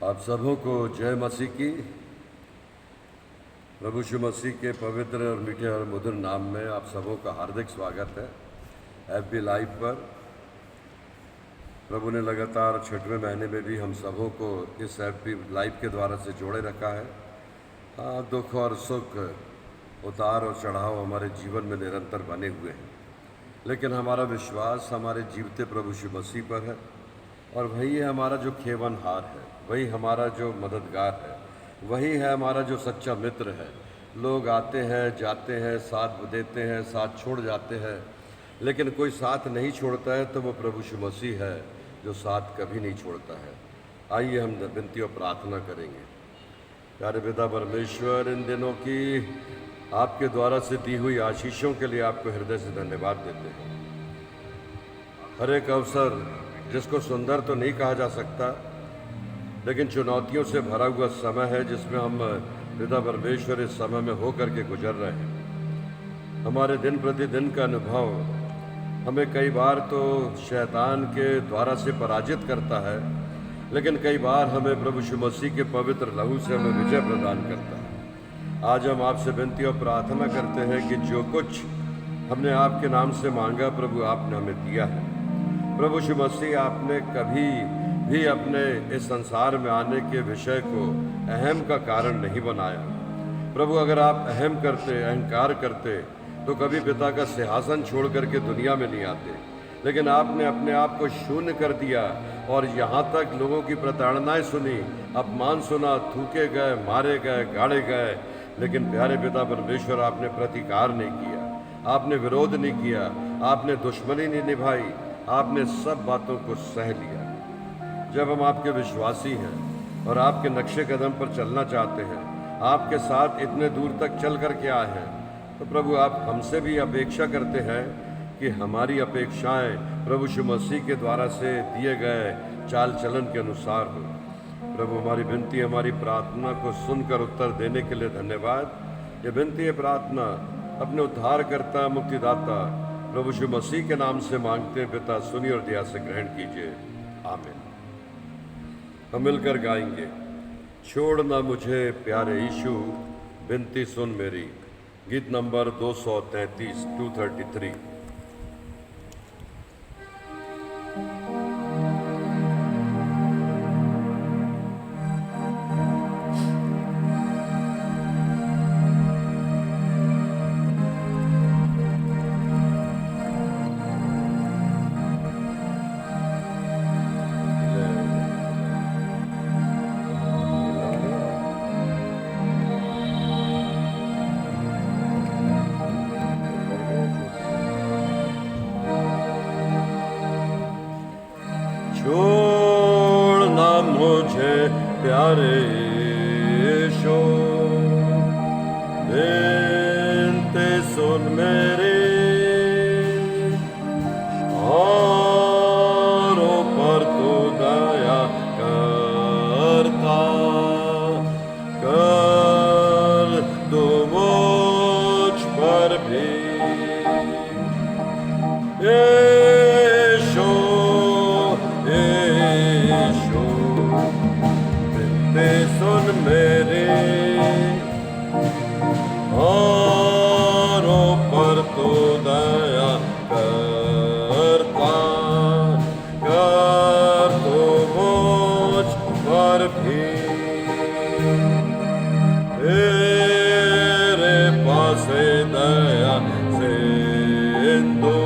आप सबों को जय मसीह की। प्रभु यीशु मसीह के पवित्र और मीठे और मधुर नाम में आप सबों का हार्दिक स्वागत है एफबी लाइव पर। प्रभु ने लगातार 6वें महीने में भी हम सबों को इस एफबी लाइव के द्वारा से जोड़े रखा है। हाँ, दुख और सुख, उतार और चढ़ाव हमारे जीवन में निरंतर बने हुए हैं, लेकिन हमारा विश्वास हमारे जीवते प्रभु यीशु मसीह पर है और वही है हमारा जो खेवनहार है, वही हमारा जो मददगार है, वही है हमारा जो सच्चा मित्र है। लोग आते हैं, जाते हैं, साथ देते हैं, साथ छोड़ जाते हैं, लेकिन कोई साथ नहीं छोड़ता है तो वो प्रभु यीशु मसीह है जो साथ कभी नहीं छोड़ता है। आइए हम विनती और प्रार्थना करेंगे। प्यारे पिता परमेश्वर, इन दिनों की आपके द्वारा से दी हुई आशीषों के लिए आपको हृदय से धन्यवाद देते हैं। हर एक अवसर जिसको सुंदर तो नहीं कहा जा सकता, लेकिन चुनौतियों से भरा हुआ समय है जिसमें हम पिता परमेश्वर इस समय में होकर के गुजर रहे हैं। हमारे दिन प्रतिदिन का अनुभव हमें कई बार तो शैतान के द्वारा से पराजित करता है, लेकिन कई बार हमें प्रभु यीशु मसीह के पवित्र लहू से हमें विजय प्रदान करता है। आज हम आपसे विनती और प्रार्थना करते हैं कि जो कुछ हमने आपके नाम से मांगा प्रभु आपने हमें दिया है। प्रभु यीशु मसीह, आपने कभी भी अपने इस संसार में आने के विषय को अहम का कारण नहीं बनाया। प्रभु, अगर आप अहम करते, अहंकार करते तो कभी पिता का सिंहासन छोड़ करके दुनिया में नहीं आते, लेकिन आपने अपने आप को शून्य कर दिया और यहाँ तक लोगों की प्रताड़नाएं सुनी, अपमान सुना, थूके गए, मारे गए, गाड़े गए, लेकिन प्यारे पिता परमेश्वर, आपने प्रतिकार नहीं किया, आपने विरोध नहीं किया, आपने दुश्मनी नहीं निभाई, आपने सब बातों को सह लिया। जब हम आपके विश्वासी हैं और आपके नक्शे कदम पर चलना चाहते हैं, आपके साथ इतने दूर तक चल कर के आए हैं, तो प्रभु आप हमसे भी अपेक्षा करते हैं कि हमारी अपेक्षाएं प्रभु यीशु मसीह के द्वारा से दिए गए चाल चलन के अनुसार हो। प्रभु, हमारी विनती, हमारी प्रार्थना को सुनकर उत्तर देने के लिए धन्यवाद। ये विनती है, प्रार्थना अपने उद्धारकर्ता, मुक्तिदाता प्रभु यीशु मसीह के नाम से मांगते हैं पिता, सुनिए और दया से ग्रहण कीजिए। आमीन। हम मिलकर गाएंगे, छोड़ना मुझे प्यारे यीशु, विनती सुन मेरी। गीत नंबर 233, 233। छोड़ना मुझे प्यारे यीशु, विनती सुन मेरी, और ऊपर तू दया करता कर दो मुझ पर भी। सुन मेरे, और ऊपर तो दया करता कर तो मुझ पर भी। तेरे पास दया सिंधु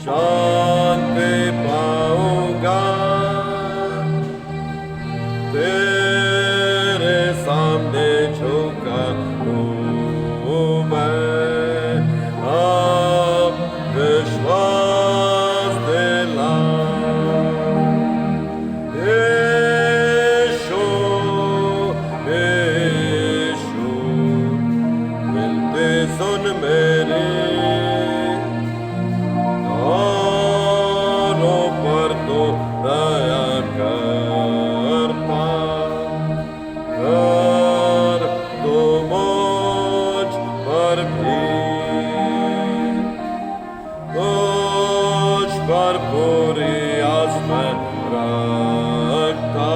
शांति पाऊंगा, तेरे सामने झुका हूँ मैं, अब विश्वास दिला। यीशु यीशु, विनती सुन मेरी, और ऊपर तो दया पर पूरी आस में रखता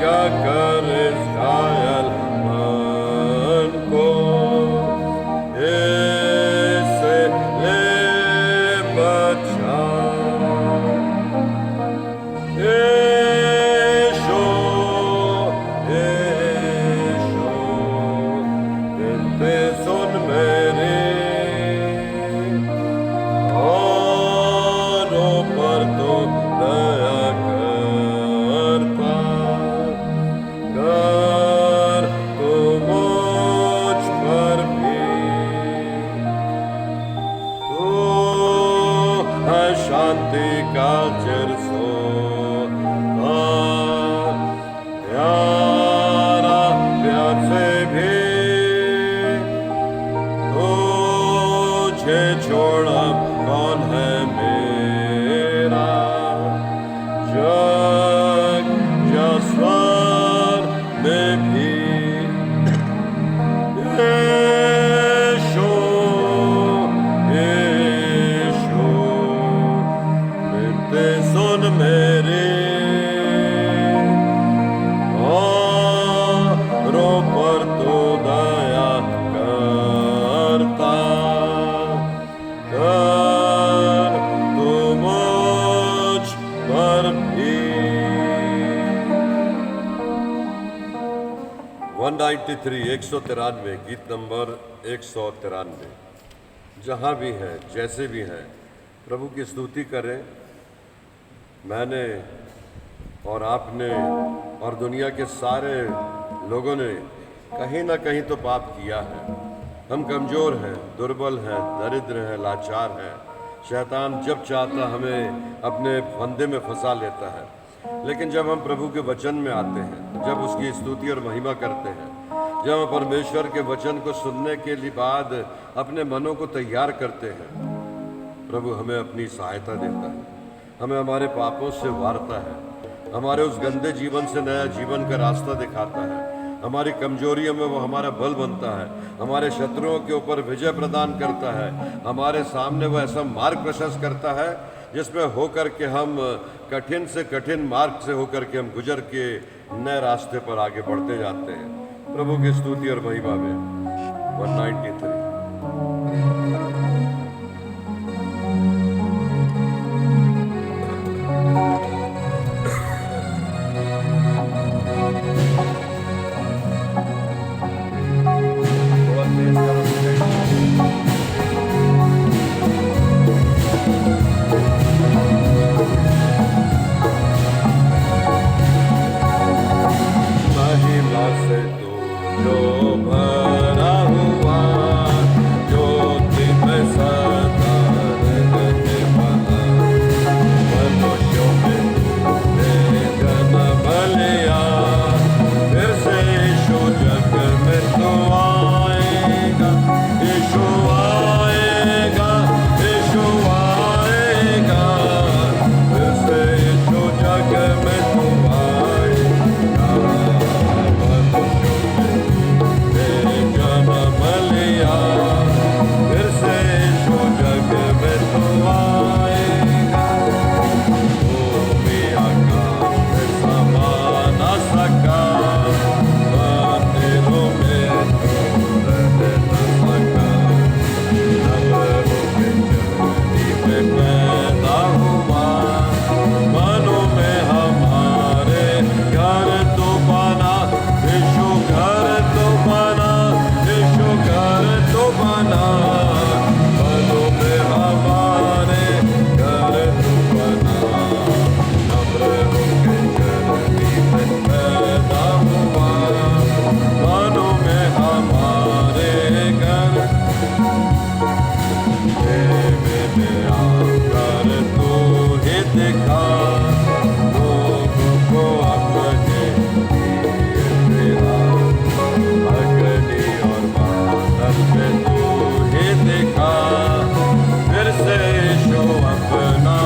दया कर इस घायल मन को, इससे ले बचा। यीशु, यीशु, विनती सुन मेरी, औरों पर तो दया करता कर, तो मुझ पर भी। तू है शांति का चिरसोता, प्यारा प्यार से भी तुझे छोड़ा कौन है मेरा। जग या स्वर में भी यीशु, यीशु, विनती सुन मेरी, औरों पर तो दया करता कर, तू मुझ पर भी। 193 193 गीत नंबर 193। जहाँ भी हैं, जैसे भी हैं, प्रभु की स्तुति करें। मैंने और आपने और दुनिया के सारे लोगों ने कहीं ना कहीं तो पाप किया है। हम कमज़ोर हैं, दुर्बल हैं, दरिद्र हैं, लाचार हैं। शैतान जब चाहता हमें अपने फंदे में फंसा लेता है। लेकिन जब हम प्रभु के वचन में आते हैं, जब उसकी स्तुति और महिमा करते हैं, जब हम परमेश्वर के वचन को सुनने के लिए बाद अपने मनों को तैयार करते हैं, प्रभु हमें अपनी सहायता देता है, हमें हमारे पापों से वारता है, हमारे उस गंदे जीवन से नया जीवन का रास्ता दिखाता है, हमारी कमजोरियों में वो हमारा बल बनता है, हमारे शत्रुओं के ऊपर विजय प्रदान करता है, हमारे सामने वो ऐसा मार्ग प्रशस्त करता है जिसमें होकर के हम कठिन से कठिन मार्ग से होकर के हम गुजर के नए रास्ते पर आगे बढ़ते जाते हैं। प्रभु की स्तुति और महिमा में 193। महिमा से तू जो भरा हुआ, ज्योति में सदा रहने वाला, मनुष्यों में तूने जन्म लिया, फिर से यीशु जग में तू आएगा, यीशु आएगा, यीशु आएगा, फिर से यीशु जग में तू आएगा। जन्म लिया, फिर से यीशु जग में तू आएगा। भूमि आकाश में समा न सका, मंदिरों में तू रह न सका, नवरों के जर्नी में पैदा हुआ, मनो में हमारे घर तो बना, यीशु घर तो बना, यीशु घर तो बना, मनो में हमारे घर तो बना, नवरों के जर्नी में पैदा हुआ, मनो में हमारे घर। कर तू ही दिखा लोगों को अपने लिए तेरा, अग्नि और बादल में तू ही दिखा, फिर से यीशु अपना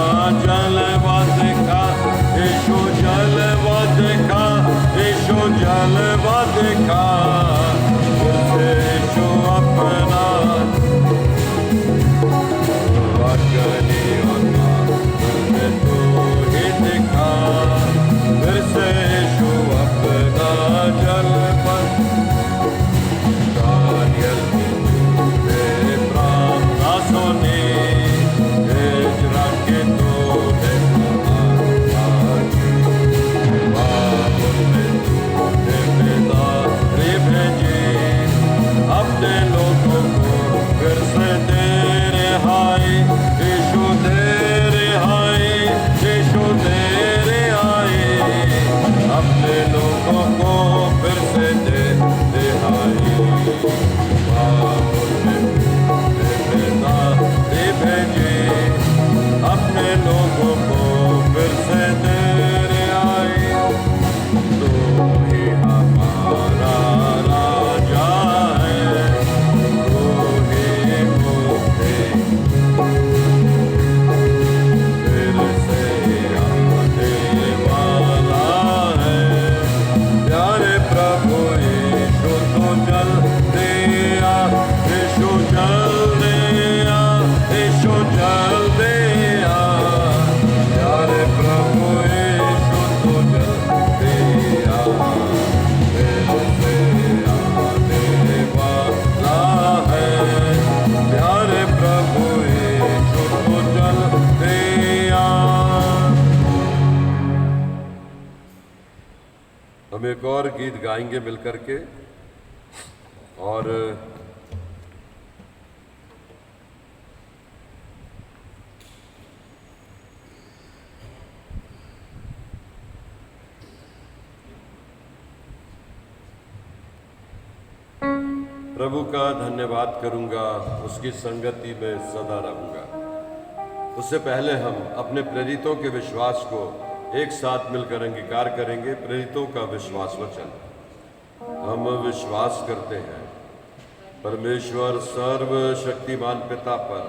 जलवा दिखा, यीशु जलवा दिखा, यीशु जलवा दिखा, फिर से यीशु अपना अग्नि और बादल में तू ही दिखा, फिर से यीशु अपना एक और गीत गाएंगे मिलकर के, और प्रभु का धन्यवाद करूंगा, उसकी संगति में सदा रहूंगा। उससे पहले हम अपने प्रेरितों के विश्वास को एक साथ मिलकर अंगीकार करेंगे। प्रेरितों का विश्वास वचन। हम विश्वास करते हैं परमेश्वर सर्वशक्तिमान पिता पर,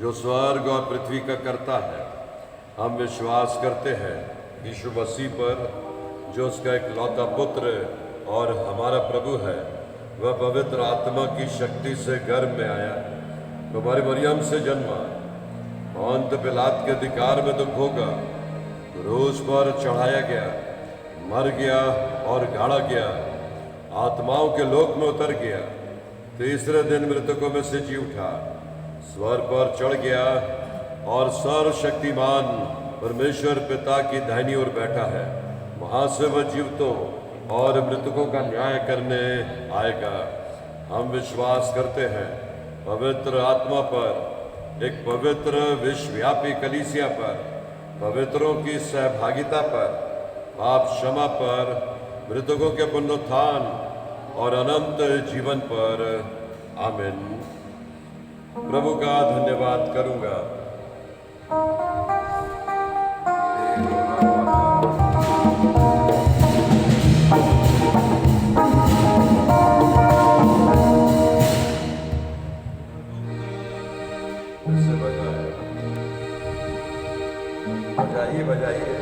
जो स्वर्ग और पृथ्वी का कर्ता है। हम विश्वास करते हैं यीशु मसीह पर, जो उसका इकलौता पुत्र और हमारा प्रभु है। वह पवित्र आत्मा की शक्ति से गर्भ में आया, हमारी मरियम से जन्मा, पौंत पिलात के अधिकार में दुख भोगा, क्रूस पर चढ़ाया गया, मर गया और गाड़ा गया, आत्माओं के लोक में उतर गया, तीसरे दिन मृतकों में से जी उठा, स्वर पर चढ़ गया और सर्वशक्तिमान परमेश्वर पिता की दाहिनी ओर बैठा है। वहां से वह जीवतों और मृतकों का न्याय करने आएगा। हम विश्वास करते हैं पवित्र आत्मा पर, एक पवित्र विश्वव्यापी कलीसिया पर, पवित्रों की सहभागिता पर, पाप क्षमा पर, मृतकों के पुनरुत्थान और अनंत जीवन पर। आमीन। प्रभु का धन्यवाद करूंगा। बजाइए बजाइए।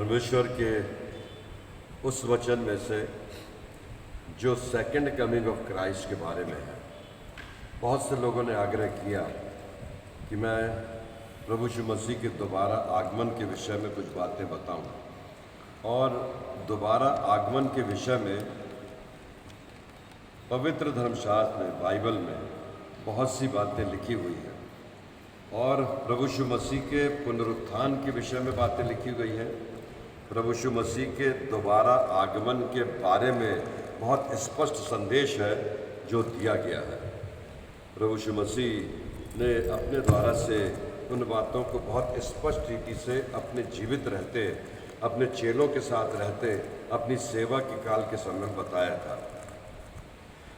परमेश्वर के उस वचन में से जो सेकंड कमिंग ऑफ क्राइस्ट के बारे में है। बहुत से लोगों ने आग्रह किया कि मैं प्रभु यीशु मसीह के दोबारा आगमन के विषय में कुछ बातें बताऊं, और दोबारा आगमन के विषय में पवित्र धर्मशास्त्र में, बाइबल में बहुत सी बातें लिखी हुई हैं, और प्रभु यीशु मसीह के पुनरुत्थान के विषय में बातें लिखी गई हैं। प्रभु यीशु मसीह के दोबारा आगमन के बारे में बहुत स्पष्ट संदेश है जो दिया गया है। प्रभु यीशु मसीह ने अपने द्वारा से उन बातों को बहुत स्पष्ट रीति से अपने जीवित रहते, अपने चेलों के साथ रहते, अपनी सेवा के काल के समय बताया था।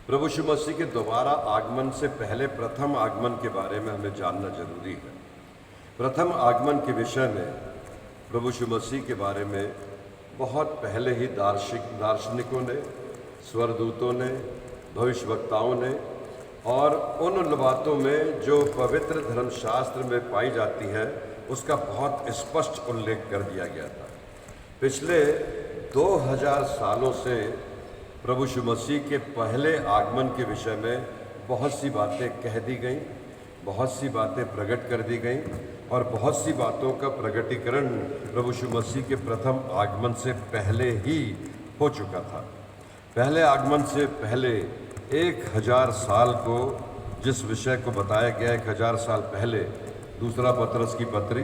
प्रभु यीशु मसीह के दोबारा आगमन से पहले प्रथम आगमन के बारे में हमें जानना जरूरी है। प्रथम आगमन के विषय में प्रभु यीशु मसीह के बारे में बहुत पहले ही दार्शनिकों ने, स्वर्गदूतों ने, भविष्यवक्ताओं ने और उन बातों में जो पवित्र धर्मशास्त्र में पाई जाती है उसका बहुत स्पष्ट उल्लेख कर दिया गया था। पिछले 2000 सालों से प्रभु यीशु मसीह के पहले आगमन के विषय में बहुत सी बातें कह दी गईं, बहुत सी बातें प्रकट कर दी गईं, और बहुत सी बातों का प्रकटीकरण प्रभु यीशु मसीह के प्रथम आगमन से पहले ही हो चुका था। पहले आगमन से पहले 1000 साल को जिस विषय को बताया गया, 1000 साल पहले, दूसरा पतरस की पत्री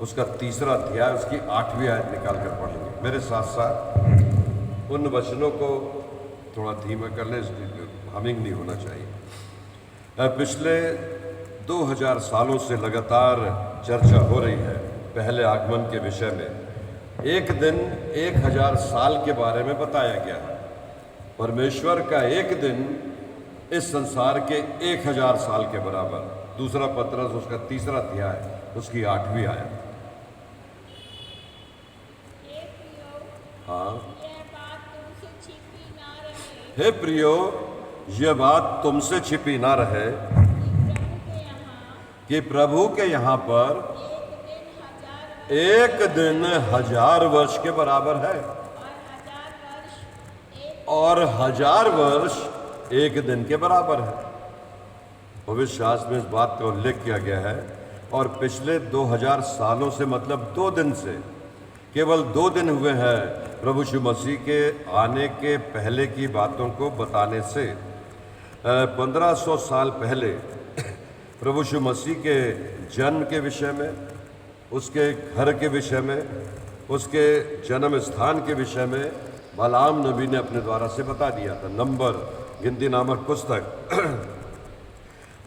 उसका 3रा अध्याय उसकी 8वीं आयत निकाल कर पढ़ेंगे। मेरे साथ साथ उन वचनों को थोड़ा धीमा कर लें, हमिंग नहीं होना चाहिए। पिछले 2000 सालों से लगातार चर्चा हो रही है पहले आगमन के विषय में। एक दिन 1000 साल के बारे में बताया गया है। परमेश्वर का एक दिन इस संसार के 1000 साल के बराबर। दूसरा पतरस उसका 3रा अध्याय उसकी 8वीं आयत। हाँ, हे प्रियो, यह बात तुमसे छिपी ना रहे कि प्रभु के यहाँ पर एक दिन 1000 वर्ष के बराबर है, और 1000 वर्ष एक दिन के बराबर है। भविष्य शास्त्र में इस बात का उल्लेख किया गया है। और पिछले 2000 सालों से, मतलब 2 दिन से, केवल 2 दिन हुए हैं प्रभु यीशु मसीह के आने के पहले की बातों को बताने से। 1500 साल पहले प्रभु यीशु मसीह के जन्म के विषय में, उसके घर के विषय में, उसके जन्म स्थान के विषय में बालाम नबी ने अपने द्वारा से बता दिया था। नंबर गिनती नामक पुस्तक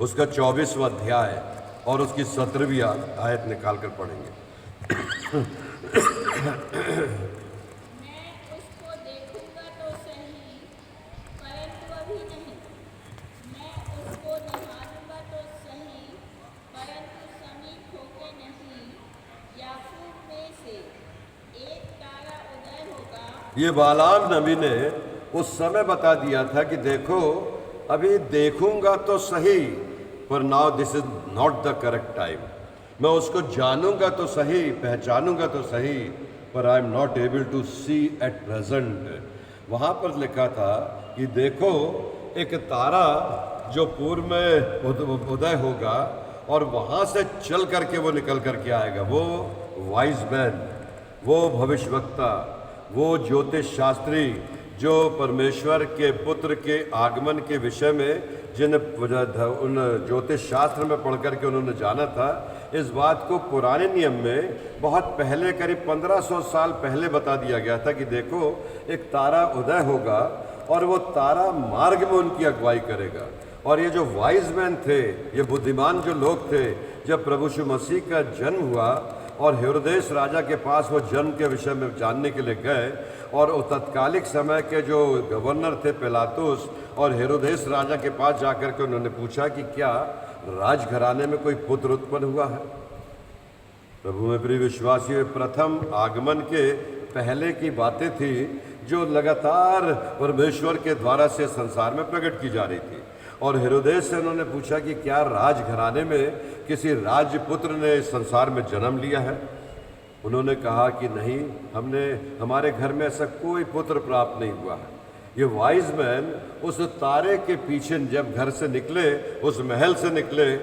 उसका 24वां अध्याय और उसकी 17वीं आयत निकाल कर पढ़ेंगे। ये बालाम नबी ने उस समय बता दिया था कि देखो, अभी देखूंगा तो सही, पर now this is not the correct time. मैं उसको जानूंगा तो सही, पहचानूंगा तो सही, पर I am not able to see at present. वहाँ पर लिखा था कि देखो, एक तारा जो पूर्व में उदय होगा और वहाँ से चल करके वो निकल करके आएगा। वो वाइज मैन, वो भविष्यवक्ता, वो ज्योतिष शास्त्री जो परमेश्वर के पुत्र के आगमन के विषय में जिन उन ज्योतिष शास्त्र में पढ़ करके उन्होंने जाना था, इस बात को पुराने नियम में बहुत पहले, करीब 1500 साल पहले बता दिया गया था कि देखो, एक तारा उदय होगा और वो तारा मार्ग में उनकी अगुवाई करेगा। और ये जो वाइज मैन थे, ये बुद्धिमान जो लोग थे, जब प्रभु यीशु मसीह का जन्म हुआ और हेरोदेस राजा के पास वो जन्म के विषय में जानने के लिए गए, और वो तत्कालिक समय के जो गवर्नर थे पिलातुस, और हेरोदेस राजा के पास जाकर के उन्होंने पूछा कि क्या राजघराने में कोई पुत्र उत्पन्न हुआ है। प्रभु में प्रिय विश्वासियों, प्रथम आगमन के पहले की बातें थी जो लगातार परमेश्वर के द्वारा से संसार में प्रकट की जा रही थी। और हेरोदेस से उन्होंने पूछा कि क्या राजघराने में किसी राजपुत्र ने संसार में जन्म लिया है। उन्होंने कहा कि नहीं, हमारे घर में ऐसा कोई पुत्र प्राप्त नहीं हुआ है। ये वाइज मैन उस तारे के पीछे जब घर से निकले, उस महल से निकले,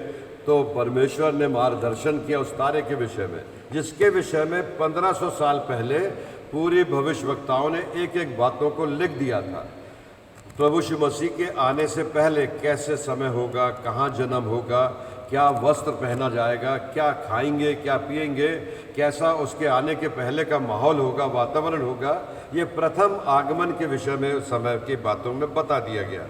तो परमेश्वर ने मार्गदर्शन किया उस तारे के विषय में, जिसके विषय में 1500 साल पहले पूरी भविष्यवक्ताओं ने एक एक बातों को लिख दिया था। प्रभु यीशु मसीह के आने से पहले कैसे समय होगा, कहाँ जन्म होगा, क्या वस्त्र पहना जाएगा, क्या खाएंगे, क्या पिएंगे, कैसा उसके आने के पहले का माहौल होगा, वातावरण होगा, ये प्रथम आगमन के विषय में उस समय की बातों में बता दिया गया।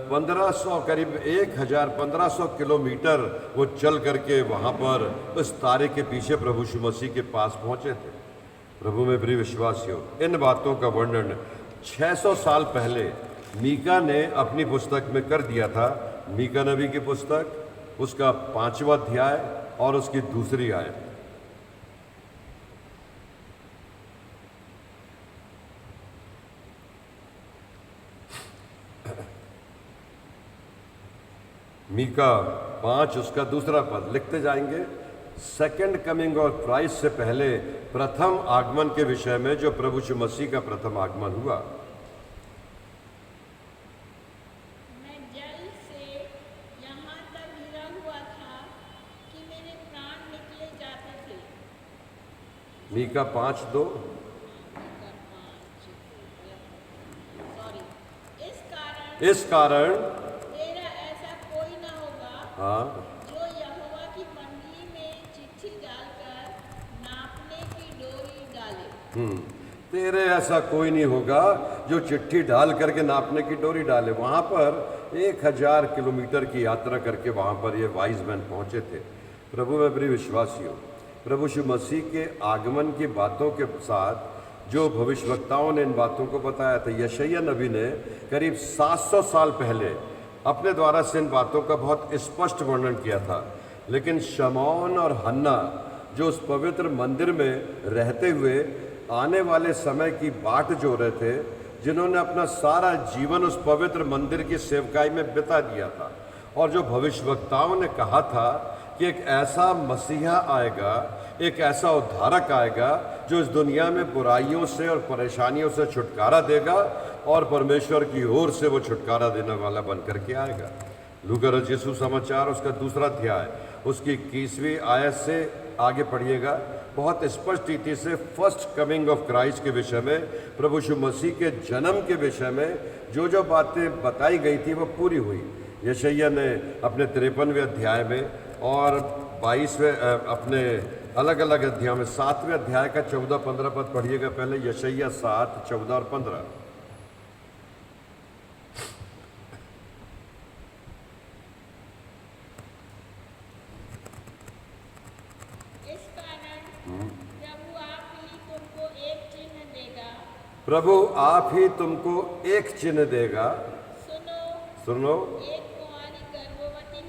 1500 करीब 1500 किलोमीटर वो चल करके वहाँ पर उस तारे के पीछे प्रभु यीशु मसीह के पास पहुँचे थे। प्रभु में प्रिय विश्वासियों, इन बातों का वर्णन 600 साल पहले मीका ने अपनी पुस्तक में कर दिया था। मीका नबी की पुस्तक, उसका 5वां अध्याय और उसकी 2री आयत। मीका 5 उसका 2रा पद लिखते जाएंगे। सेकंड कमिंग ऑफ क्राइस्ट से पहले प्रथम आगमन के विषय में, जो प्रभु यीशु मसीह का प्रथम आगमन हुआ। मैं जल से यहाँ तक गिरा हुआ था कि मेरे प्राण निकले जाते थे। मीका 5:2। इस कारण तेरा ऐसा कोई न होगा, हाँ, जो यहोवा की मंडली में चिट्ठी डालकर नापने की डोरी डाले। तेरे ऐसा कोई नहीं होगा जो चिट्ठी डाल करके नापने की डोरी डाले। वहाँ पर 1000 किलोमीटर की यात्रा करके वहाँ पर ये वाइज मैन पहुँचे थे। प्रभु में प्रिय विश्वासियों, प्रभु यीशु मसीह के आगमन की बातों के साथ जो भविष्यवक्ताओं ने इन बातों को बताया था, यशायाह नबी ने करीब 700 साल पहले अपने द्वारा से इन बातों का बहुत स्पष्ट वर्णन किया था। लेकिन शमौन और हन्ना, जो उस पवित्र मंदिर में रहते हुए आने वाले समय की बाट जो रहे थे, जिन्होंने अपना सारा जीवन उस पवित्र मंदिर की सेवकाई में बिता दिया था, और जो भविष्यवक्ताओं ने कहा था कि एक ऐसा मसीहा आएगा, एक ऐसा उद्धारक आएगा जो इस दुनिया में बुराइयों से और परेशानियों से छुटकारा देगा, और परमेश्वर की ओर से वो छुटकारा देने वाला बन करके आएगा। लूका रचित सुसमाचार उसका 2रा अध्याय उसकी 21वीं आयत से आगे पढ़िएगा। बहुत स्पष्ट रीति से फर्स्ट कमिंग ऑफ क्राइस्ट के विषय में, प्रभु यीशु मसीह के जन्म के विषय में जो जो बातें बताई गई थी वो पूरी हुई। यशायाह ने अपने 53वें अध्याय में और 22वें अपने अलग अलग अध्याय में 7वें अध्याय का 14-15 पद पढ़िएगा। पहले यशायाह 7, 14 और 15। प्रभु आप ही तुमको एक चिन्ह देगा। सुनो,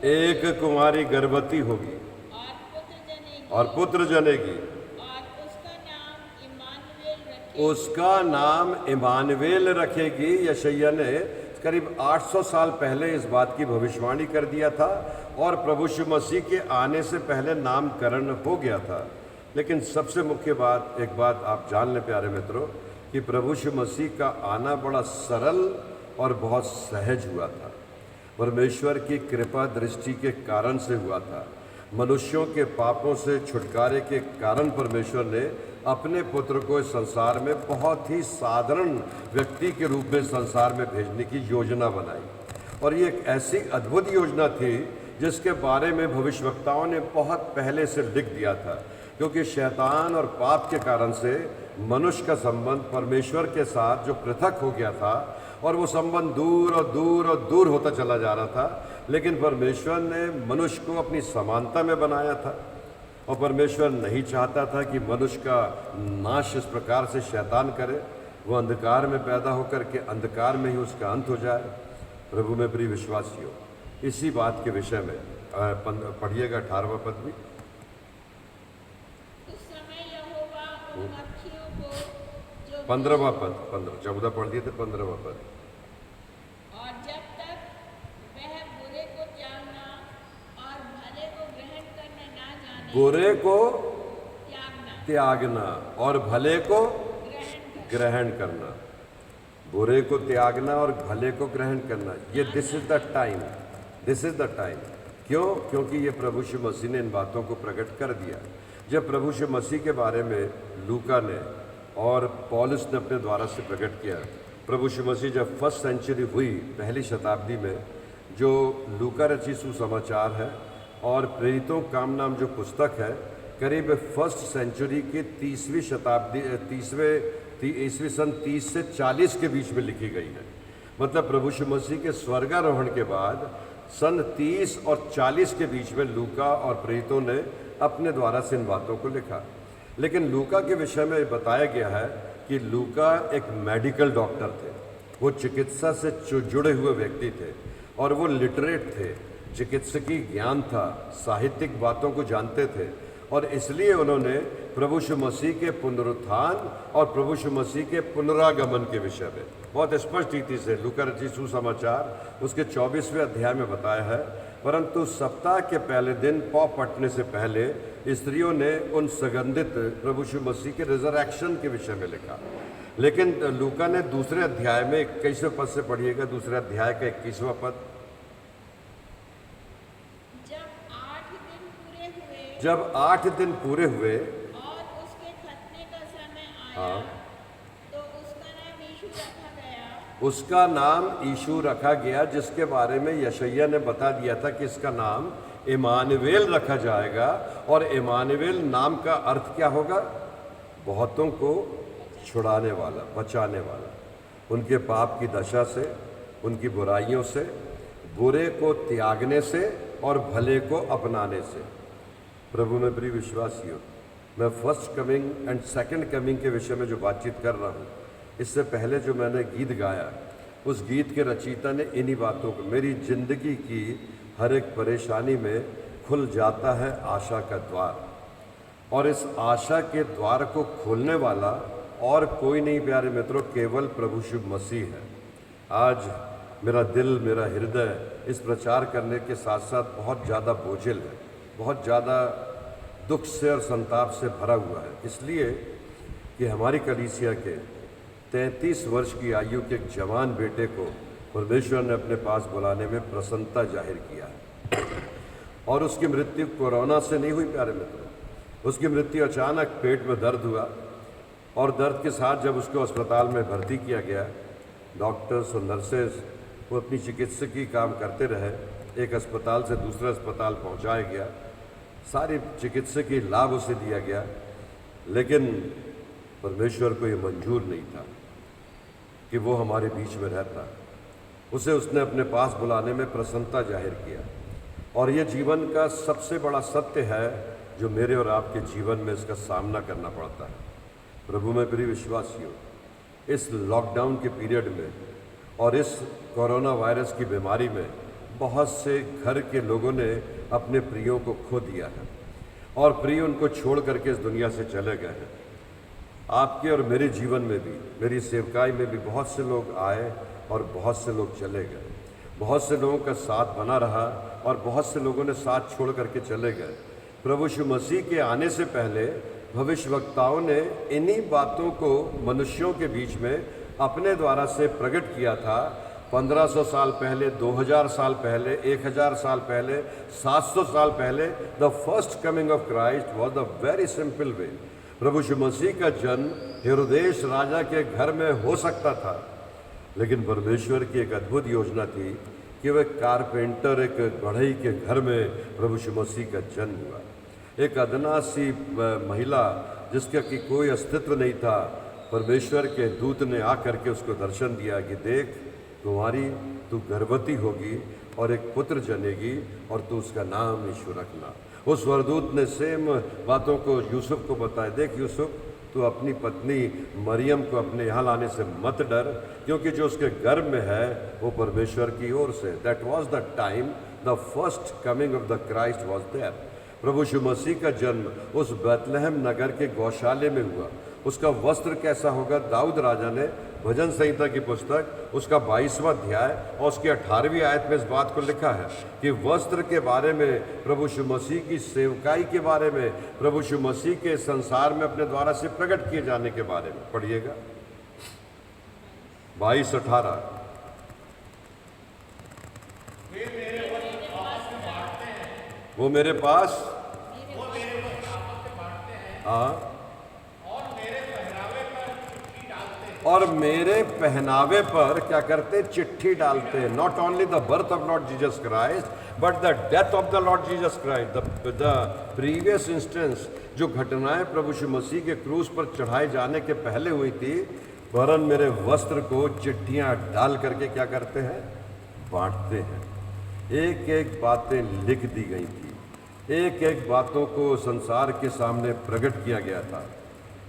एक कुमारी गर्भवती होगी और पुत्र जनेगी, उसका नाम इमानुएल रखेगी। यशायाह ने करीब 800 साल पहले इस बात की भविष्यवाणी कर दिया था, और प्रभु यीशु मसीह के आने से पहले नामकरण हो गया था। लेकिन सबसे मुख्य बात, एक बात आप जान लें प्यारे मित्रों, कि प्रभु यीशु मसीह का आना बड़ा सरल और बहुत सहज हुआ था। परमेश्वर की कृपा दृष्टि के कारण से हुआ था। मनुष्यों के पापों से छुटकारे के कारण परमेश्वर ने अपने पुत्र को इस संसार में बहुत ही साधारण व्यक्ति के रूप में संसार में भेजने की योजना बनाई, और ये एक ऐसी अद्भुत योजना थी जिसके बारे में भविष्यवक्ताओं ने बहुत पहले से लिख दिया था। क्योंकि शैतान और पाप के कारण से मनुष्य का संबंध परमेश्वर के साथ जो पृथक हो गया था, और वो संबंध दूर और दूर और दूर होता चला जा रहा था। लेकिन परमेश्वर ने मनुष्य को अपनी समानता में बनाया था, और परमेश्वर नहीं चाहता था कि मनुष्य का नाश इस प्रकार से शैतान करे। वो अंधकार में पैदा होकर के अंधकार में ही उसका अंत हो जाए। प्रभु में प्रिय विश्वासियों, इसी बात के विषय में पढ़िएगा 18वां पद भी। 15वां पद, 14 पढ़ दिए थे, 15वां पद। और जब तक वह बुरे को त्यागना और भले को ग्रहण करना ना जाने, बुरे को त्यागना और भले को ग्रहण करना। बुरे को त्यागना और भले को ग्रहण करना, ये this is the time, this is the time. क्यों? क्योंकि ये प्रभु यीशु मसीह ने इन बातों को प्रकट कर दिया। जब प्रभु यीशु मसीह के बारे में लूका ने और पौलुस ने अपने द्वारा से प्रकट किया, प्रभु यीशु मसीह जब फर्स्ट सेंचुरी हुई, पहली शताब्दी में, जो लूका रचित सुसमाचार है और प्रेरितों काम नाम जो पुस्तक है, करीब फर्स्ट सेंचुरी की 30वीं शताब्दी, ईस्वी सन 30 से 40 के बीच में लिखी गई है। मतलब प्रभु यीशु मसीह के स्वर्गारोहण के बाद सन 30 और 40 के बीच में लूका और प्रेरितों ने अपने द्वारा से इन बातों को लिखा। लेकिन लूका के विषय में बताया गया है कि लूका एक मेडिकल डॉक्टर थे, वो चिकित्सा से जुड़े हुए व्यक्ति थे और वो लिटरेट थे, चिकित्सकीय ज्ञान था, साहित्यिक बातों को जानते थे और इसलिए उन्होंने प्रभु यीशु मसीह के पुनरुत्थान और प्रभु यीशु मसीह के पुनरागमन के विषय में बहुत स्पष्ट रीति से लूका रचित सुसमाचार उसके 24वें अध्याय में बताया है। परंतु सप्ताह के पहले दिन पौ पटने से पहले स्त्रियों ने उन सुगंधित प्रभु यीशु मसीह के रिजरेक्शन के विषय में लिखा। लेकिन लूका ने दूसरे अध्याय में 21वें पद से पढ़िएगा, दूसरे अध्याय का 21वां पद। जब 8 दिन पूरे हुए और उसके खतने का समय आया, तो उसका नाम यीशु रखा गया। उसका नाम यीशु रखा गया, जिसके बारे में यशायाह ने बता दिया था कि इसका नाम इमानुएल रखा जाएगा। और इमानुएल नाम का अर्थ क्या होगा? बहुतों को छुड़ाने वाला, बचाने वाला, उनके पाप की दशा से, उनकी बुराइयों से, बुरे को त्यागने से और भले को अपनाने से। प्रभु में प्रिय विश्वासियों, मैं first coming and second coming के विषय में जो बातचीत कर रहा हूँ, इससे पहले जो मैंने गीत गाया, उस गीत के रचयिता ने इन्हीं बातों को, मेरी जिंदगी की हर एक परेशानी में खुल जाता है आशा का द्वार, और इस आशा के द्वार को खोलने वाला और कोई नहीं प्यारे मित्रों, केवल प्रभु यीशु मसीह है। आज मेरा दिल, मेरा हृदय इस प्रचार करने के साथ साथ बहुत ज़्यादा बोझिल है, बहुत ज़्यादा दुख से और संताप से भरा हुआ है, इसलिए कि हमारी कलीसिया के 33 वर्ष की आयु के एक जवान बेटे को परमेश्वर ने अपने पास बुलाने में प्रसन्नता जाहिर किया है। और उसकी मृत्यु कोरोना से नहीं हुई प्यारे मित्रों, उसकी मृत्यु अचानक पेट में दर्द हुआ और दर्द के साथ जब उसको अस्पताल में भर्ती किया गया, डॉक्टर्स और नर्सेज वो अपनी चिकित्सकीय काम करते रहे, एक अस्पताल से दूसरे अस्पताल पहुंचाया गया, सारी चिकित्सकीय लाभ उसे दिया गया, लेकिन परमेश्वर को ये मंजूर नहीं था कि वो हमारे बीच में रहता। उसे उसने अपने पास बुलाने में प्रसन्नता जाहिर किया। और ये जीवन का सबसे बड़ा सत्य है जो मेरे और आपके जीवन में इसका सामना करना पड़ता है। प्रभु में प्रिय विश्वासियों, इस लॉकडाउन के पीरियड में और इस कोरोना वायरस की बीमारी में बहुत से घर के लोगों ने अपने प्रियों को खो दिया है और प्रिय उनको छोड़ करके इस दुनिया से चले गए हैं। आपके और मेरे जीवन में भी, मेरी सेवकाई में भी बहुत से लोग आए और बहुत से लोग चले गए। बहुत से लोगों का साथ बना रहा और बहुत से लोगों ने साथ छोड़ करके चले गए। प्रभु यीशु मसीह के आने से पहले भविष्यवक्ताओं ने इन्हीं बातों को मनुष्यों के बीच में अपने द्वारा से प्रकट किया था। 1500 साल पहले, 2000 साल पहले, 1000 साल पहले, 700 साल पहले, the first coming of Christ was the very simple way. प्रभु यीशु मसीह का जन्म हेरोदेस राजा के घर में हो सकता था, लेकिन परमेश्वर की एक अद्भुत योजना थी कि वह कारपेंटर, एक बढ़ई के घर में प्रभु यीशु मसीह का जन्म हुआ। एक अदना सी महिला जिसका कि कोई अस्तित्व नहीं था, परमेश्वर के दूत ने आकर के उसको दर्शन दिया कि देख, तू गर्भवती होगी और एक पुत्र जनेगी और तू उसका नाम यीशु रखना। उस वरदूत ने सेम बातों को यूसुफ को बताया, देख यूसुफ, तू अपनी पत्नी मरियम को अपने यहाँ लाने से मत डर, क्योंकि जो उसके गर्भ में है वो परमेश्वर की ओर से। That was the time the first coming of the Christ was there. प्रभु यीशु मसीह का जन्म उस बैतलहम नगर के गौशाले में हुआ। उसका वस्त्र कैसा होगा? दाऊद राजा ने भजन संहिता की पुस्तक उसका 22वां अध्याय और उसकी 18वीं आयत में इस बात को लिखा है कि वस्त्र के बारे में, प्रभु यीशु मसीह की सेवकाई के बारे में, प्रभु यीशु मसीह के संसार में अपने द्वारा से प्रकट किए जाने के बारे में। पढ़िएगा 22-18। वो मेरे पास हाँ और मेरे पहनावे पर क्या करते? चिट्ठी डालते। Not only the birth of Lord Jesus Christ but the death of the Lord Jesus Christ. The previous instance, जो घटनाएं प्रभु यीशु मसीह के क्रूस पर चढ़ाए जाने के पहले हुई थी, वरन मेरे वस्त्र को चिट्ठियां डाल करके क्या करते हैं? बांटते हैं। एक एक बातें लिख दी गई थी, एक एक बातों को संसार के सामने प्रकट किया गया था।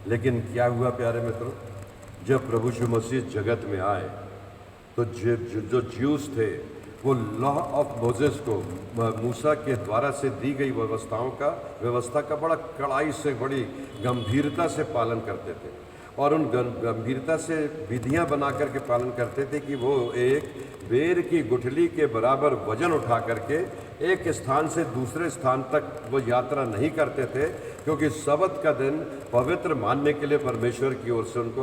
लेकिन क्या हुआ प्यारे मित्रों? जब प्रभु यीशु मसीह जगत में आए तो जो ज्यूस थे वो लॉ ऑफ मोजेस को, मूसा के द्वारा से दी गई व्यवस्था का बड़ा कड़ाई से, बड़ी गंभीरता से पालन करते थे और उन गंभीरता से विधियां बना करके पालन करते थे कि वो एक बेर की गुठली के बराबर वजन उठा करके एक स्थान से दूसरे स्थान तक वो यात्रा नहीं करते थे, क्योंकि सबत का दिन पवित्र मानने के लिए परमेश्वर की ओर से उनको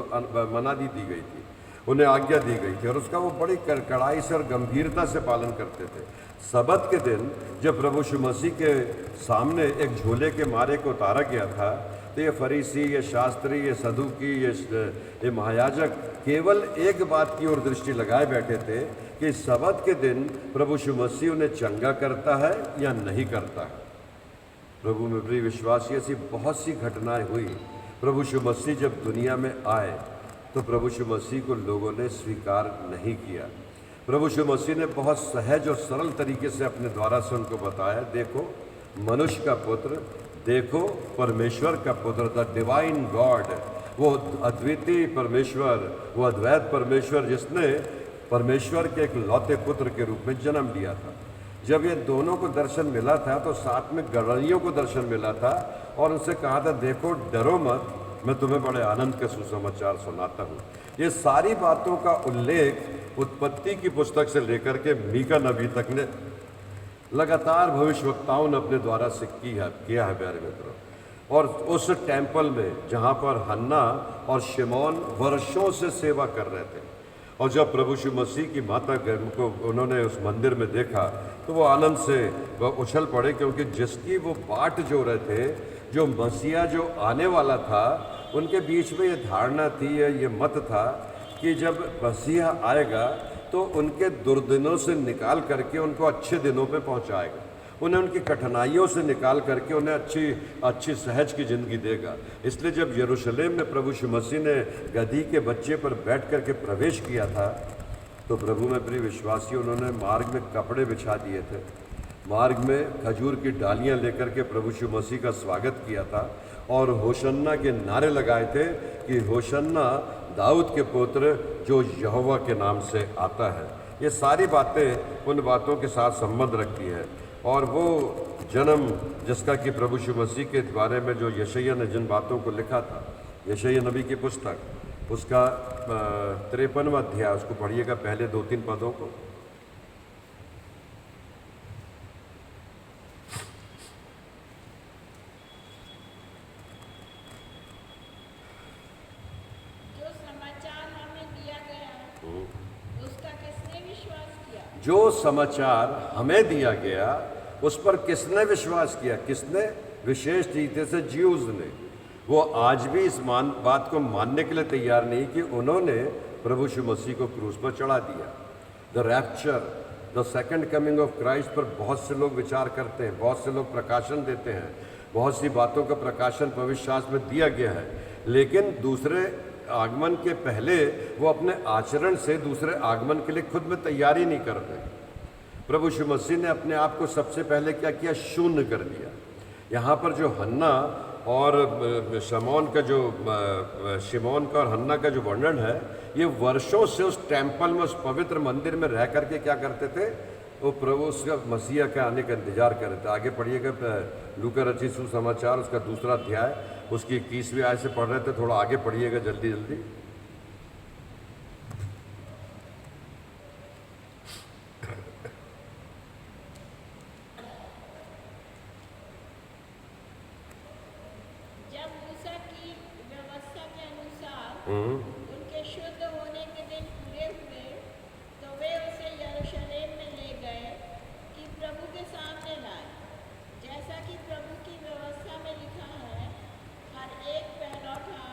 मनाही दी गई थी, उन्हें आज्ञा दी गई थी और उसका वो बड़ी कड़ाई से और गंभीरता से पालन करते थे। सबत के दिन जब प्रभु यीशु मसीह के सामने एक झोले के मारे को उतारा गया था, तो ये फरीसी, ये शास्त्री, ये सदूकी, ये महायाजक केवल एक बात की ओर दृष्टि लगाए बैठे थे कि सबत के दिन प्रभु यीशु मसीह उन्हें चंगा करता है या नहीं करता है। प्रभु में प्रिय विश्वासी, ऐसी बहुत सी घटनाएं हुई। प्रभु यीशु मसीह जब दुनिया में आए तो प्रभु यीशु मसीह को लोगों ने स्वीकार नहीं किया। प्रभु यीशु मसीह ने बहुत सहज और सरल तरीके से अपने द्वारा से उनको बताया, देखो मनुष्य का पुत्र, देखो परमेश्वर का पुत्र, द डिवाइन गॉड, वो अद्वितीय परमेश्वर, वो अद्वैत परमेश्वर जिसने परमेश्वर के एक लौते पुत्र के रूप में जन्म लिया था। जब ये दोनों को दर्शन मिला था तो साथ में गणरियों को दर्शन मिला था और उनसे कहा था, देखो डरो मत, मैं तुम्हें बड़े आनंद के सुसमाचार सुनाता हूँ। ये सारी बातों का उल्लेख उत्पत्ति की पुस्तक से लेकर के मीका नबी तक ने लगातार भविष्यवक्ताओं ने अपने द्वारा से किया है प्यारे मित्रों। और उस टेम्पल में जहाँ पर हन्ना और शिमोन वर्षों से सेवा कर रहे थे, और जब प्रभु यीशु मसीह की माता को उन्होंने उस मंदिर में देखा तो वो आनंद से वह उछल पड़े, क्योंकि जिसकी वो बाट जो रहे थे, जो मसीहा जो आने वाला था, उनके बीच में ये धारणा थी, ये मत था कि जब मसीहा आएगा तो उनके दुर्दिनों से निकाल करके उनको अच्छे दिनों पे पहुंचाएगा, उन्हें उनकी कठिनाइयों से निकाल करके उन्हें अच्छी सहज की ज़िंदगी देगा। इसलिए जब यरूशलेम में प्रभु यीशु मसीह ने गधी के बच्चे पर बैठ करके प्रवेश किया था, तो प्रभु में प्रिय विश्वासी, उन्होंने मार्ग में कपड़े बिछा दिए थे, मार्ग में खजूर की डालियां लेकर के प्रभु यीशु मसीह का स्वागत किया था और होशन्ना के नारे लगाए थे कि होशन्ना दाऊद के पुत्र जो यहोवा के नाम से आता है। ये सारी बातें उन बातों के साथ संबंध रखती है। और वो जन्म जिसका कि प्रभु यीशु मसीह के बारे में जो यशायाह ने जिन बातों को लिखा था, यशायाह नबी की पुस्तक, उसका 53वां अध्याय, उसको पढ़िएगा पहले 2-3 पदों को। जो समाचार हमें दिया गया उस पर किसने विश्वास किया? किसने? विशेष रीति से ज्यूज ने। वो आज भी इस बात को मानने के लिए तैयार नहीं कि उन्होंने प्रभु यीशु मसीह को क्रूस पर चढ़ा दिया। The rapture, the second coming of Christ पर बहुत से लोग विचार करते हैं, बहुत से लोग प्रकाशन देते हैं, बहुत सी बातों का प्रकाशन पवित्र शास्त्र में दिया गया है, लेकिन दूसरे आगमन के पहले वो अपने आचरण से दूसरे आगमन के लिए खुद में तैयारी नहीं करते। प्रभु यीशु मसीह ने अपने आप को सबसे पहले क्या किया? शून्य कर दिया। यहाँ पर जो हन्ना और शिमोन का और हन्ना का जो वर्णन है, ये वर्षों से उस टेम्पल में, उस पवित्र मंदिर में रह करके क्या करते थे? वो प्रभु उसका मसीहा के आने का इंतजार कर रहे थे। आगे पढ़िएगा लूका रचित सुसमाचार उसका दूसरा अध्याय उसकी 21वीं आयत से पढ़ रहे थे, थोड़ा आगे पढ़िएगा जल्दी जल्दी। जब मूसा की व्यवस्था के अनुसार उनके शुद्ध होने के दिन पूरे हुए तो वे उसे यरूशलेम में ले गए कि प्रभु के सामने लाए, जैसा कि प्रभु की व्यवस्था में लिखा है, हर एक पहलौठा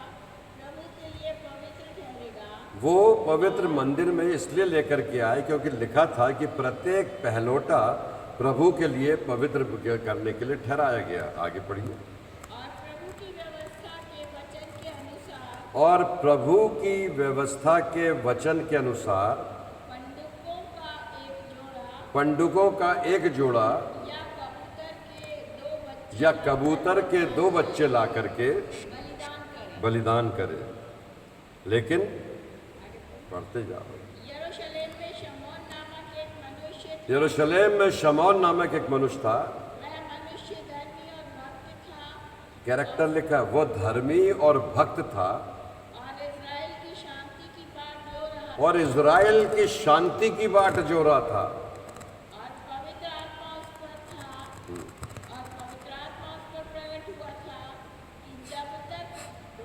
प्रभु के लिए पवित्र ठहरेगा। वो पवित्र मंदिर में इसलिए लेकर के आए क्योंकि लिखा था कि प्रत्येक पहलोटा प्रभु के लिए पवित्र करने के लिए ठहराया गया। आगे पढ़िए। और प्रभु की व्यवस्था के वचन के अनुसार और प्रभु की व्यवस्था के वचन के अनुसार पंडुकों का एक जोड़ा पंडुकों का एक जोड़ा या कबूतर के 2 बच्चे या कबूतर के 2 बच्चे ला करके बलिदान करें। बलिदान करे। लेकिन पढ़ते जाओ। यरूशलेम में शमौन नामक एक मनुष्य था। यरूशलेम में शमौन नामक एक मनुष्य था। वह मनुष्य धर्मी और भक्त था कैरेक्टर लिखा, वो धर्मी और भक्त था और इज़राइल की शांति की बात जो रहा और इज़राइल की शांति की बाट जो रहा था। और पवित्र आत्मा उस पर था और पवित्र आत्मा उस पर प्रकट हुआ था कि जब तक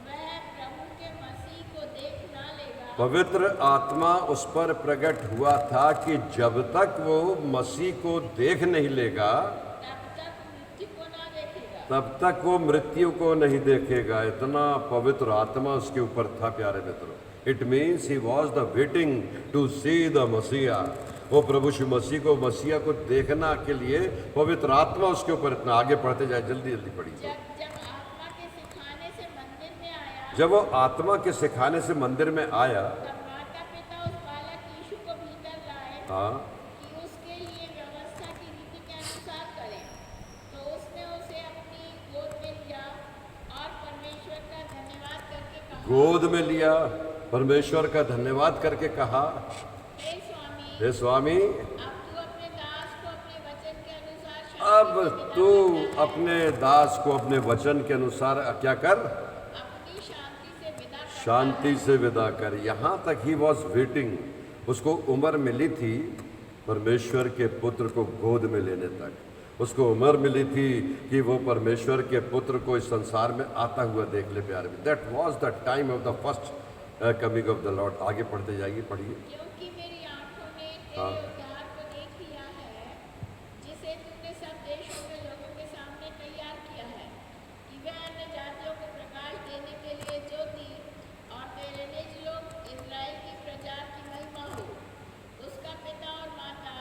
वह प्रभु के मसीह को देख ना लेगा पवित्र आत्मा उस पर प्रकट हुआ था कि जब तक वो मसीह को देख नहीं लेगा तब तक वो मृत्यु को ना देखेगा। तब तक वो मृत्यु को नहीं देखेगा। इतना पवित्र आत्मा उसके ऊपर था प्यारे मित्रों। It means he was the waiting to see the messiah. वो प्रभु श्री मसीह को मसीहा को देखना के लिए पवित्र आत्मा उसके ऊपर इतना। आगे पढ़ते जाए, जल्दी जल्दी पढ़िए। जब वो आत्मा के सिखाने से मंदिर में आया जब वो आत्मा के सिखाने से मंदिर में आया, तब माता पिता उस बालक यीशु को भीतर लाए हाँ, कि उसके लिए व्यवस्था की रीति के अनुसार करें। तो उसने उसे अपनी गोद में लिया और परमेश्वर का धन्यवाद करके कहा, गोद में लिया, परमेश्वर का धन्यवाद करके कहा, हे स्वामी, हे स्वामी, अब तू अपने दास को अपने वचन के अनुसार अब तू अपने दास को अपने वचन के अनुसार क्या कर, अपनी शांति शांति से विदा कर। यहाँ तक ही वॉज वेटिंग। उसको उम्र मिली थी परमेश्वर के पुत्र को गोद में लेने तक। उसको उम्र मिली थी कि वो परमेश्वर के पुत्र को इस संसार में आता हुआ देख ले प्यारे। That was the time of the first coming of the Lord. आगे पढ़ते जाइए, पढ़िए। क्योंकि मेरी आंखों ने हाँ। तेरे उद्धार को देख लिया है, जिसे तुमने सब देशों के लोगों के सामने तैयार किया है, कि वह अन्य जातियों को प्रकाश देने के लिए ज्योति और तेरे निज लोग इज़राइल की प्रजा की महिमा हो। उसका पिता और माता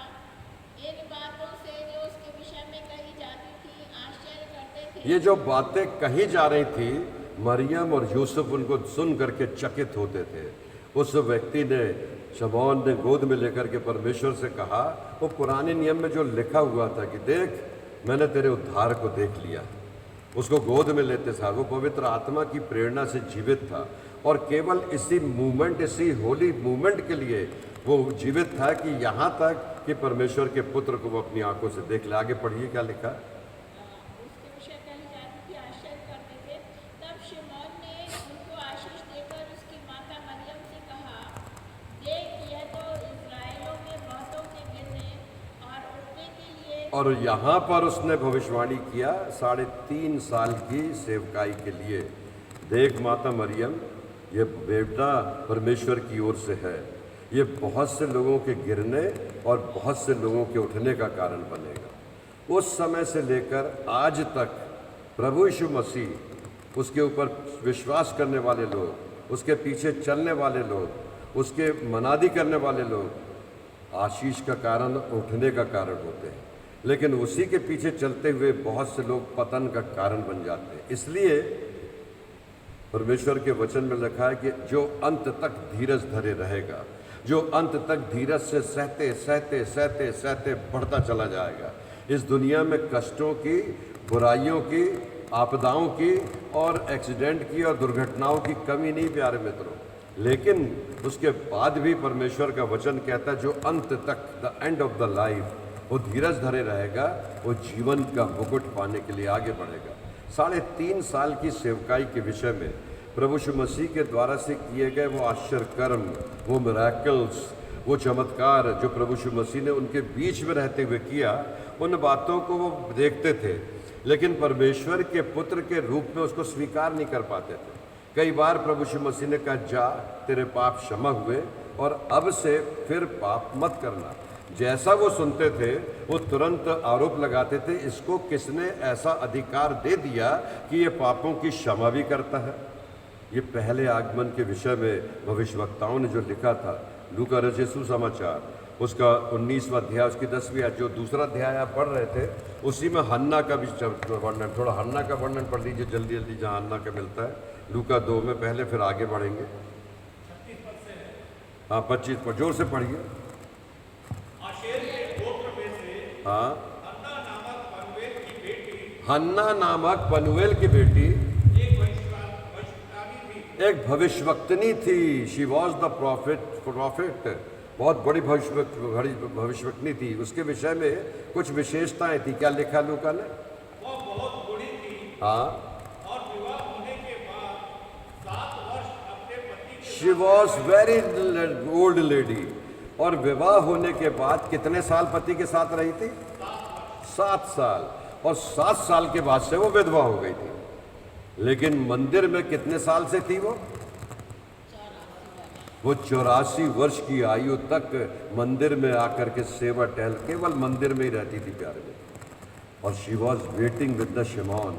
इन बातों से जो उसके विषय में कही जाती थी आश्चर्य करते थे। ये जो बातें कही जा रही थी, मरियम और यूसुफ उनको सुन करके चकित होते थे। उस व्यक्ति ने, शमौन ने गोद में लेकर के परमेश्वर से कहा, वो पुराने नियम में जो लिखा हुआ था कि देख मैंने तेरे उद्धार को देख लिया। उसको गोद में लेते साथ वो पवित्र आत्मा की प्रेरणा से जीवित था और केवल इसी मूवमेंट, इसी होली मूवमेंट के लिए वो जीवित था कि यहाँ तक कि परमेश्वर के पुत्र को वो अपनी आंखों से देख ले। आगे पढ़िए क्या लिखा। उसके विषय कही जाती थी आश्चर्य करते थे। तब शिमोन ने उनको आशीष देकर उसकी माता मरियम से कहा, देख यह तो इज़राइलों में बहुतों के गिरने और उठने के लिए और यहाँ पर उसने भविष्यवाणी किया 3.5 साल की सेवकाई के लिए। देख माता मरियम, ये बेटा परमेश्वर की ओर से है। ये बहुत से लोगों के गिरने और बहुत से लोगों के उठने का कारण बनेगा। उस समय से लेकर आज तक प्रभु यीशु मसीह, उसके ऊपर विश्वास करने वाले लोग, उसके पीछे चलने वाले लोग, उसके मनादी करने वाले लोग आशीष का कारण, उठने का कारण होते हैं। लेकिन उसी के पीछे चलते हुए बहुत से लोग पतन का कारण बन जाते हैं। इसलिए परमेश्वर के वचन में लिखा है कि जो अंत तक धीरज धरे रहेगा, जो अंत तक धीरज से सहते सहते सहते सहते बढ़ता चला जाएगा। इस दुनिया में कष्टों की, बुराइयों की, आपदाओं की और एक्सीडेंट की और दुर्घटनाओं की कमी नहीं प्यारे मित्रों। लेकिन उसके बाद भी परमेश्वर का वचन कहता है जो अंत तक, the end of the life, वो धीरज धरे रहेगा, वो जीवन का मुकुट पाने के लिए आगे बढ़ेगा। 3.5 साल की सेवकाई के विषय में प्रभु यीशु मसीह के द्वारा से किए गए वो आश्चर्य कर्म, वो मिरेकल्स, वो चमत्कार जो प्रभु यीशु मसीह ने उनके बीच में रहते हुए किया, उन बातों को वो देखते थे, लेकिन परमेश्वर के पुत्र के रूप में उसको स्वीकार नहीं कर पाते थे। कई बार प्रभु यीशु मसीह ने कहा, जा तेरे पाप क्षमा हुए और अब से फिर पाप मत करना। जैसा वो सुनते थे वो तुरंत आरोप लगाते थे, इसको किसने ऐसा अधिकार दे दिया कि ये पापों की क्षमा भी करता है। ये पहले आगमन के विषय में भविष्यवक्ताओं ने जो लिखा था, लूका रचित सुसमाचार उसका 19वां अध्याय उसकी 10वीं आयत, जो दूसरा अध्याय आप पढ़ रहे थे, उसी में हन्ना का भी वर्णन, थोड़ा हन्ना का वर्णन पढ़ लीजिए जल्दी जल्दी, जहाँ हन्ना का मिलता है लूका 2 में, पहले फिर आगे बढ़ेंगे। हाँ 25 पर जोर से पढ़िए। हाँ, हन्ना नामक पनुएल की बेटी एक भविष्यवक्तनी थी। शी वॉज द प्रॉफिट, बहुत बड़ी भविष्यवक्तनी थी। उसके विषय में कुछ विशेषताएं थी। क्या लिखा लूका ने? वो बहुत बूढ़ी थी। हाँ, और विवाह होने के बाद 7 वर्ष अपने पति के she was very old lady, और विवाह होने के बाद कितने साल पति के साथ रही थी? 7 साल, और 7 साल के बाद से वो विधवा हो गई थी। लेकिन मंदिर में कितने साल से थी वो? 84 वर्ष की आयु तक मंदिर में आकर के सेवा टहल, केवल मंदिर में ही रहती थी प्यारे में। और she was waiting with the Simeon,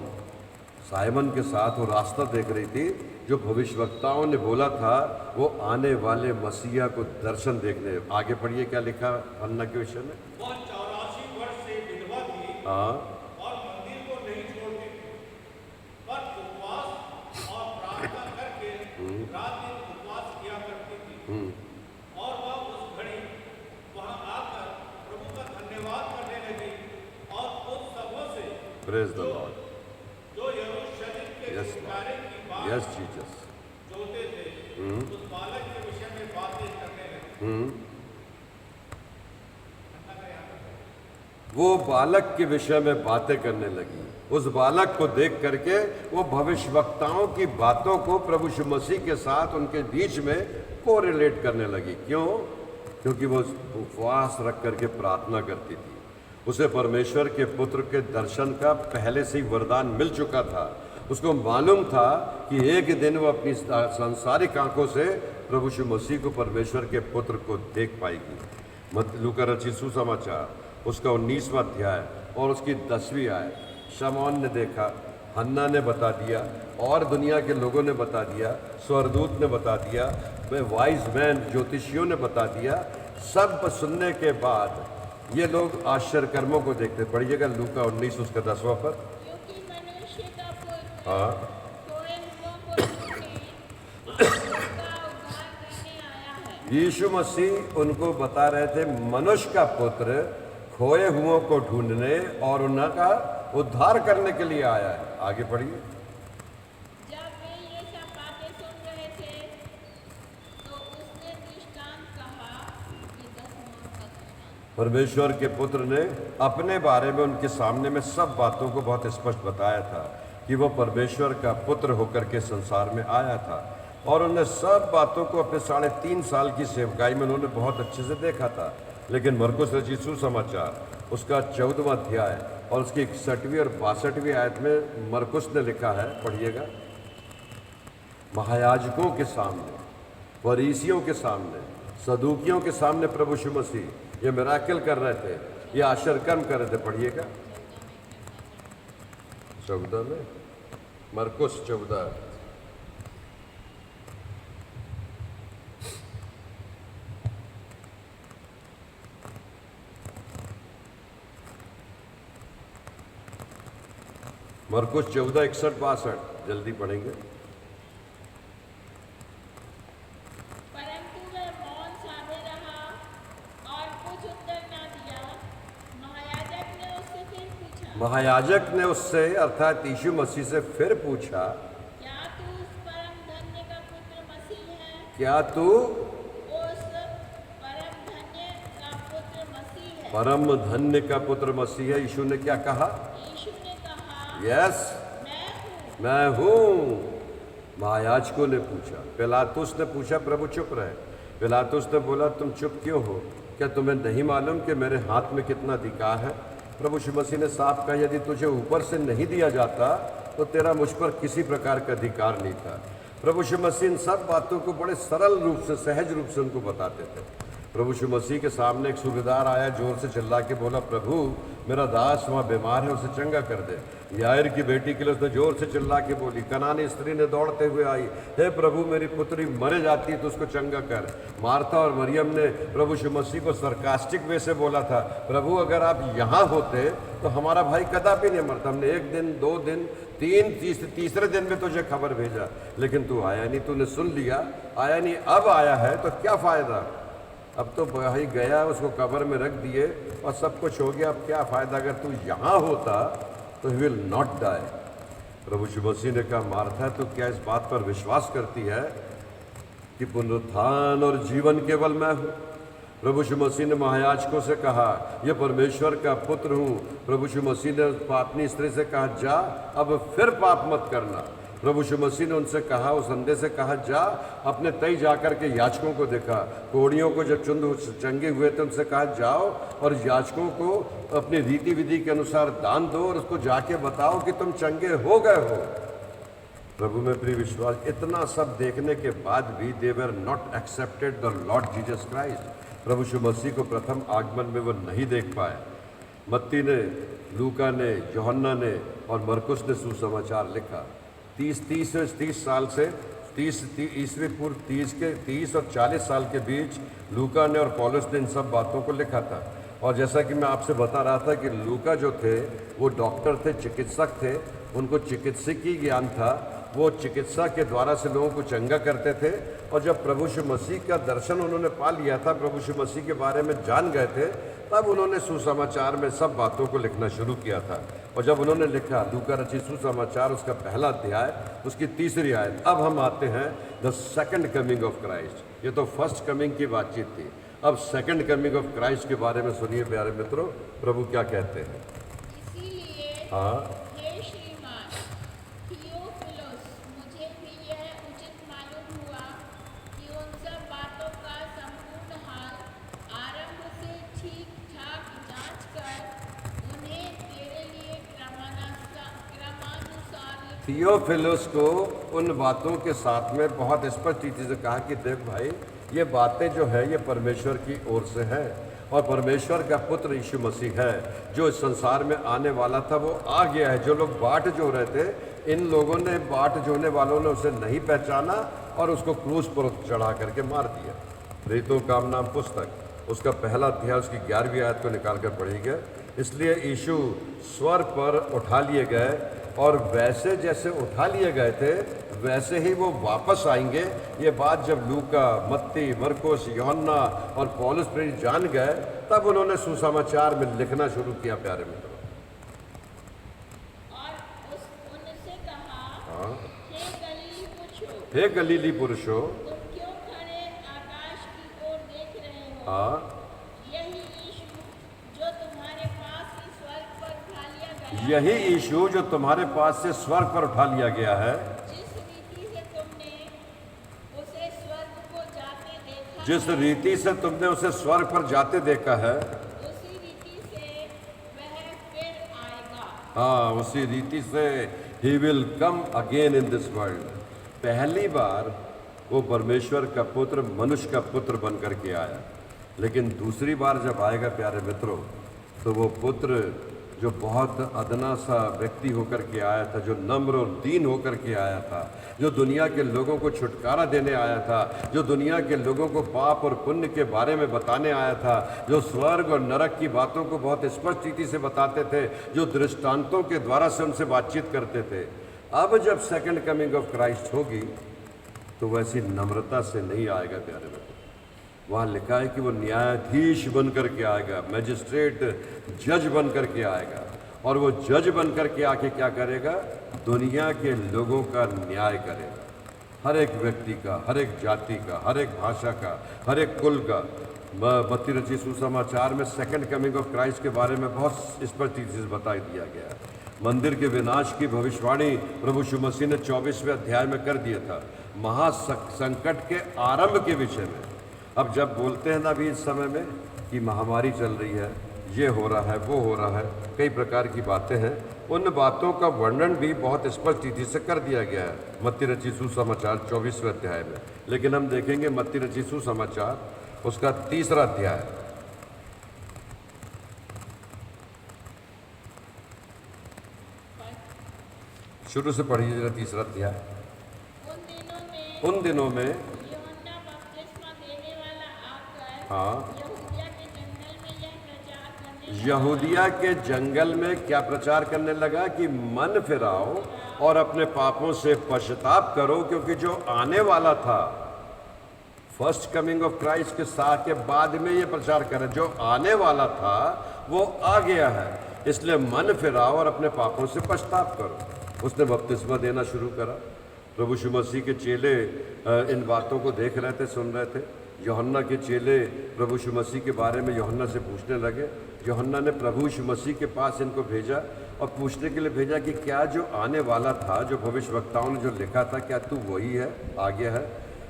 Simon के साथ वो रास्ता देख रही थी जो भविष्यवक्ताओं ने बोला था, वो आने वाले मसीहा को दर्शन देखने। आगे पढ़िए क्या लिखा अन्ना के विषय में। वो 84 वर्ष से विधवा थी। हाँ, और मंदिर को नहीं छोड़ती थी, पर उपवास और प्रार्थना करके रात दिन उपवास किया करती थी। और वह उस घड़ी वहां आकर प्रभु का धन्यवाद करने लगी और उन सबों से प्रेज द लॉर्ड, जो यरूशलेम के Yes, छुटकारे की बात यस जीसस। जोते थे, उस बालक के विषय में बातें करने लगी। वो बालक के विषय में बातें करने लगी। उस बालक को देख करके वो भविष्यवक्ताओं की बातों को प्रभु यीशु मसीह के साथ उनके बीच में कोरिलेट करने लगी। क्यों? क्योंकि वो उपवास रख करके प्रार्थना करती थी। उसे परमेश्वर के पुत्र के दर्शन का पहले से ही वरदान मिल चुका था। उसको मालूम था कि एक दिन वो अपनी सांसारिक आंखों से प्रभु यीशु मसीह को, परमेश्वर के पुत्र को देख पाएगी। लूका रचित सुसमाचार उसका 19वां अध्याय और उसकी 10वीं आयत। शमौन ने देखा, हन्ना ने बता दिया, और दुनिया के लोगों ने बता दिया, स्वर्गदूत ने बता दिया, वाइज मैन ज्योतिषियों ने बता दिया। सब सुनने के बाद ये लोग आश्चर्य कर्मों को देखते। पढ़िएगा लूका 19 उसका 10वां पर। क्योंकि मनुष्य का पुत्र हाँ, खोए हुओं को ढूंढने और उनका उद्धार करने आया है। यीशु मसीह उनको बता रहे थे, मनुष्य का पुत्र खोए हुओं को ढूंढने और उनका उद्धार करने के लिए आया है। आगे पढ़िए। जब वे ये सब बातें सुन रहे थे तो उसने दृष्टांत कहा कि 10 मोहर का दृष्टांत। परमेश्वर के पुत्र ने अपने बारे में उनके सामने में सब बातों को बहुत स्पष्ट बताया था कि वो परमेश्वर का पुत्र होकर के संसार में आया था, और उन्होंने सब बातों को अपने 3.5 साल की सेवकाई में उन्होंने बहुत अच्छे से देखा था। लेकिन मरकुस रचित सुसमाचार उसका 14वां अध्याय और उसकी 61वीं और 62वीं आयत में मरकुस ने लिखा है, पढ़िएगा, महायाजकों के सामने, फरीसियों के सामने, सदूकियों के सामने प्रभु यीशु मसीह ये मिराकल कर रहे थे, ये आश्चर्य कर्म कर रहे थे। पढ़िएगा 14 में, मरकुस 14। मरकुस 14, 61, 62 जल्दी पढ़ेंगे। परंतु वह मौन साधे रहा और कुछ उत्तर न दिया। महायाजक ने उससे फिर पूछा, महायाजक ने उससे अर्थात यीशु मसीह से फिर पूछा, क्या तू उस परम धन्य का पुत्र मसीह है? क्या तू उस परम धन्य का पुत्र मसीह है? परम धन्य का पुत्र मसीह है। यीशु ने क्या कहा? यीशु ने कहा, यस, मैं हूँ। मैं हूँ। महायाजकों ने पूछा, पिलातुस ने पूछा, प्रभु चुप रहे। पिलातुस ने बोला, तुम चुप क्यों हो? क्या तुम्हें नहीं मालूम कि मेरे हाथ में कितना अधिकार है? प्रभु यीशु मसीह ने साफ कहा, यदि तुझे ऊपर से नहीं दिया जाता तो तेरा मुझ पर किसी प्रकार का अधिकार नहीं था। प्रभु यीशु मसीह इन सब बातों को बड़े सरल रूप से, सहज रूप से उनको बताते थे। प्रभु यीशु मसीह के सामने एक सूबेदार आया, जोर से चिल्ला के बोला, प्रभु मेरा दास वहाँ बीमार है, उसे चंगा कर दे। याईर की बेटी के लिए उसने जोर से चिल्ला के बोली। कनानी स्त्री ने दौड़ते हुए आई, हे प्रभु मेरी पुत्री मरे जाती है तो उसको चंगा कर। मार्था और मरियम ने प्रभु यीशु मसीह को सरकास्टिक वे से बोला था, प्रभु अगर आप यहाँ होते तो हमारा भाई कदापि नहीं मरता। हमने 1 दिन, 2 दिन, 3, तीसरे दिन में तुझे खबर भेजा, लेकिन तू आया नहीं, तूने सुन लिया, आया नहीं। अब आया है तो क्या फ़ायदा? अब तो भाई गया, उसको कब्र में रख दिए और सब कुछ हो गया, अब क्या फ़ायदा? अगर तू यहाँ होता तो ही विल नॉट डाई। प्रभु यीशु मसीह ने कहा, मार्था तो क्या इस बात पर विश्वास करती है कि पुनरुत्थान और जीवन केवल मैं हूँ? प्रभु यीशु मसीह ने महायाजकों से कहा, यह परमेश्वर का पुत्र हूँ। प्रभु यीशु मसीह ने पापनी स्त्री से कहा, जा अब फिर पाप मत करना। प्रभु यीशु मसीह ने उनसे कहा, उस अंधे से कहा, जा अपने तई जाकर के याजकों को देखा। कोढ़ियों को जब चंगे हुए थे उनसे कहा, जाओ और याजकों को अपनी रीति विधि के अनुसार दान दो और उसको जाके बताओ कि तुम चंगे हो गए हो। प्रभु में प्रिय विश्वास, इतना सब देखने के बाद भी they were not accepted the Lord Jesus Christ. प्रभु यीशु मसीह को प्रथम आगमन में वो नहीं देख पाए। मत्ती ने, लूका ने, यूहन्ना ने और मरकुस ने सुसमाचार लिखा। 30 साल से 30 ईस्वी पूर्व 30 और 40 साल के बीच लूका ने और पौलुस ने इन सब बातों को लिखा था। और जैसा कि मैं आपसे बता रहा था कि लूका जो थे वो डॉक्टर थे, चिकित्सक थे, उनको चिकित्सकीय ज्ञान था। वो चिकित्सा के द्वारा से लोगों को चंगा करते थे। और जब प्रभु यीशु मसीह का दर्शन उन्होंने पा लिया था, प्रभु यीशु मसीह के बारे में जान गए थे, तब उन्होंने सुसमाचार में सब बातों को लिखना शुरू किया था। और जब उन्होंने लिखा लूका रचित सुसमाचार, उसका पहला अध्याय, उसकी 3री आयत। अब हम आते हैं the second coming of Christ. ये तो फर्स्ट कमिंग की बातचीत थी। अब सेकंड कमिंग ऑफ क्राइस्ट के बारे में सुनिए प्यारे मित्रों, प्रभु क्या कहते हैं। इसीलिए हाँ, हे श्रीमान थियोफिलुस, मुझे भी यह उचित मालूम हुआ कि उन सब बातों का संपूर्ण हाल आरंभ से ठीक ठाक जांच कर उन्हें तेरे लिए क्रमानुसार थियोफिलुस को उन बातों के साथ में बहुत स्पष्ट रीति से कहा कि देख भाई, ये बातें जो है ये परमेश्वर की ओर से है और परमेश्वर का पुत्र यीशु मसीह है जो इस संसार में आने वाला था, वो आ गया है। जो लोग बाट जो रहे थे, इन लोगों ने, बाट जोने वालों ने उसे नहीं पहचाना और उसको क्रूस पर चढ़ा करके मार दिया। प्रेरितों का नाम पुस्तक, उसका पहला अध्याय, उसकी 11वीं आयत को निकाल कर पढ़िएगा। इसलिए यीशु स्वर्ग पर उठा लिए गए और वैसे जैसे उठा लिए गए थे वैसे ही वो वापस आएंगे। ये बात जब लूका, मत्ती, मरकुस, यूहन्ना और पौलुस प्रेरित जान गए, तब उन्होंने सुसमाचार में लिखना शुरू किया प्यारे मित्रों। और उनसे कहा, हाँ, हे गलीली हे गलीली पुरुषों, पुरुषों, तुम क्यों खड़े आकाश की ओर देख रहे हो? हाँ, यही यीशु जो तुम्हारे पास से स्वर्ग पर उठा लिया गया, यही यीशु जो तुम्हारे पास से स्वर्ग पर उठा लिया गया है, जिस रीति से तुमने उसे स्वर्ग को जाते देखा है, जिस रीति से तुमने उसे स्वर्ग पर जाते देखा है, उसी रीति से वह फिर आएगा। हाँ, उसी रीति से he will come again in this world. पहली बार वो परमेश्वर का पुत्र, मनुष्य का पुत्र बन करके आया, लेकिन दूसरी बार जब आएगा प्यारे मित्रों, तो वो पुत्र जो बहुत अदना सा व्यक्ति होकर के आया था, जो नम्र और दीन होकर के आया था, जो दुनिया के लोगों को छुटकारा देने आया था, जो दुनिया के लोगों को पाप और पुण्य के बारे में बताने आया था, जो स्वर्ग और नरक की बातों को बहुत स्पष्ट रीति से बताते थे, जो दृष्टांतों के द्वारा से उनसे बातचीत करते थे। अब जब सेकंड कमिंग ऑफ क्राइस्ट होगी तो वैसी नम्रता से नहीं आएगा प्यारे मित्रों। वहाँ लिखा है कि वो न्यायाधीश बन करके आएगा, मैजिस्ट्रेट, जज बन करके आएगा। और वो जज बन करके आके क्या करेगा? दुनिया के लोगों का न्याय करेगा, हर एक व्यक्ति का, हर एक जाति का, हर एक भाषा का, हर एक कुल का। मत्ती रचित सुसमाचार में सेकंड कमिंग ऑफ क्राइस्ट के बारे में बहुत स्पष्ट चीज़ बता दिया गया है। मंदिर के विनाश की भविष्यवाणी प्रभु यीशु मसीह ने 24वें अध्याय में कर दिया था, महासंकट के आरंभ के विषय में। अब जब बोलते हैं ना अभी इस समय में कि महामारी चल रही है, ये हो रहा है, वो हो रहा है, कई प्रकार की बातें हैं, उन बातों का वर्णन भी बहुत स्पष्ट रीति से कर दिया गया है मत्ती रचित सुसमाचार 24वें अध्याय में। लेकिन हम देखेंगे मत्ती रचित सुसमाचार उसका 3रा अध्याय, शुरू से पढ़िए जरा 3रा अध्याय। उन दिनों में यूहन्ना बपतिस्मा देने वाला आकर हाँ, यहूदिया के जंगल में यहूदिया के जंगल में यह प्रचार करने क्या प्रचार करने लगा कि मन फिराओ और अपने पापों से पश्चाताप करो, क्योंकि जो आने वाला था, फर्स्ट कमिंग ऑफ क्राइस्ट के साथ के बाद में ये प्रचार करे, जो आने वाला था वो आ गया है, इसलिए मन फिराओ और अपने पापों से पश्चाताप करो। उसने बपतिस्मा देना शुरू करा। प्रभु यीशु मसीह के चेले इन बातों को देख रहे थे, सुन रहे थे। यूहन्ना के चेले प्रभु यीशु मसीह के बारे में यूहन्ना से पूछने लगे। यूहन्ना ने प्रभु यीशु मसीह के पास इनको भेजा और पूछने के लिए भेजा कि क्या जो आने वाला था, जो भविष्यवक्ताओं ने जो लिखा था, क्या तू वही है, आ गया है?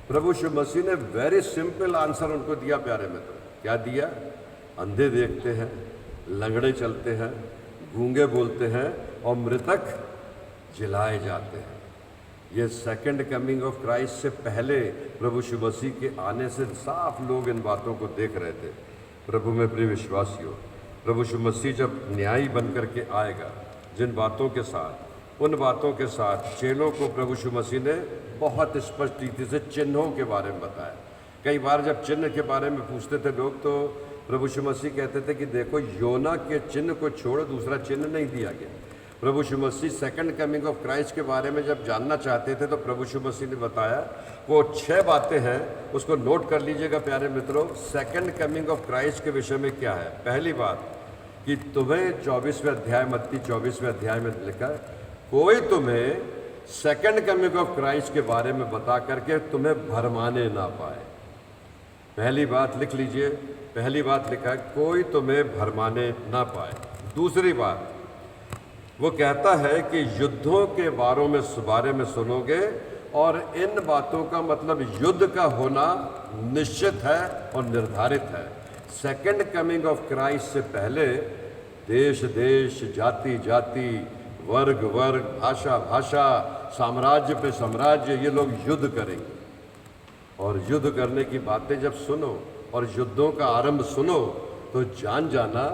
प्रभु यीशु मसीह ने वेरी सिंपल आंसर उनको दिया प्यारे मित्र। क्या दिया? अंधे देखते हैं, लंगड़े चलते हैं, गूंगे बोलते हैं और मृतक जिलाए जाते हैं। ये सेकंड कमिंग ऑफ क्राइस्ट से पहले प्रभु यीशु मसीह के आने से साफ लोग इन बातों को देख रहे थे। प्रभु में प्रिय विश्वासियों, प्रभु यीशु मसीह जब न्यायी बन करके आएगा, जिन बातों के साथ, उन बातों के साथ चेलों को प्रभु यीशु मसीह ने बहुत स्पष्ट रीति से चिन्हों के बारे में बताया। कई बार जब चिन्ह के बारे में पूछते थे लोग, तो प्रभु यीशु मसीह कहते थे कि देखो, योना के चिन्ह को छोड़ दूसरा चिन्ह नहीं दिया गया। प्रभु यीशु मसीह सेकंड कमिंग ऑफ क्राइस्ट के बारे में जब जानना चाहते थे, तो प्रभु यीशु मसीह ने बताया, वो 6 बातें हैं, उसको नोट कर लीजिएगा प्यारे मित्रों। सेकंड कमिंग ऑफ क्राइस्ट के विषय में क्या है? पहली बात कि तुम्हें 24वें अध्याय, मत्ती 24वें अध्याय में लिखा है, कोई तुम्हें सेकंड कमिंग ऑफ क्राइस्ट के बारे में बता करके तुम्हें भरमाने ना पाए। पहली बात लिख लीजिए, पहली बात लिखा है, कोई तुम्हें भरमाने ना पाए। दूसरी बात, वो कहता है कि युद्धों के बारे में सुनोगे, और इन बातों का मतलब युद्ध का होना निश्चित है और निर्धारित है। सेकंड कमिंग ऑफ क्राइस्ट से पहले देश देश, जाति जाति, वर्ग वर्ग, भाषा भाषा, साम्राज्य पे साम्राज्य, ये लोग युद्ध करेंगे। और युद्ध करने की बातें जब सुनो और युद्धों का आरंभ सुनो, तो जान जाना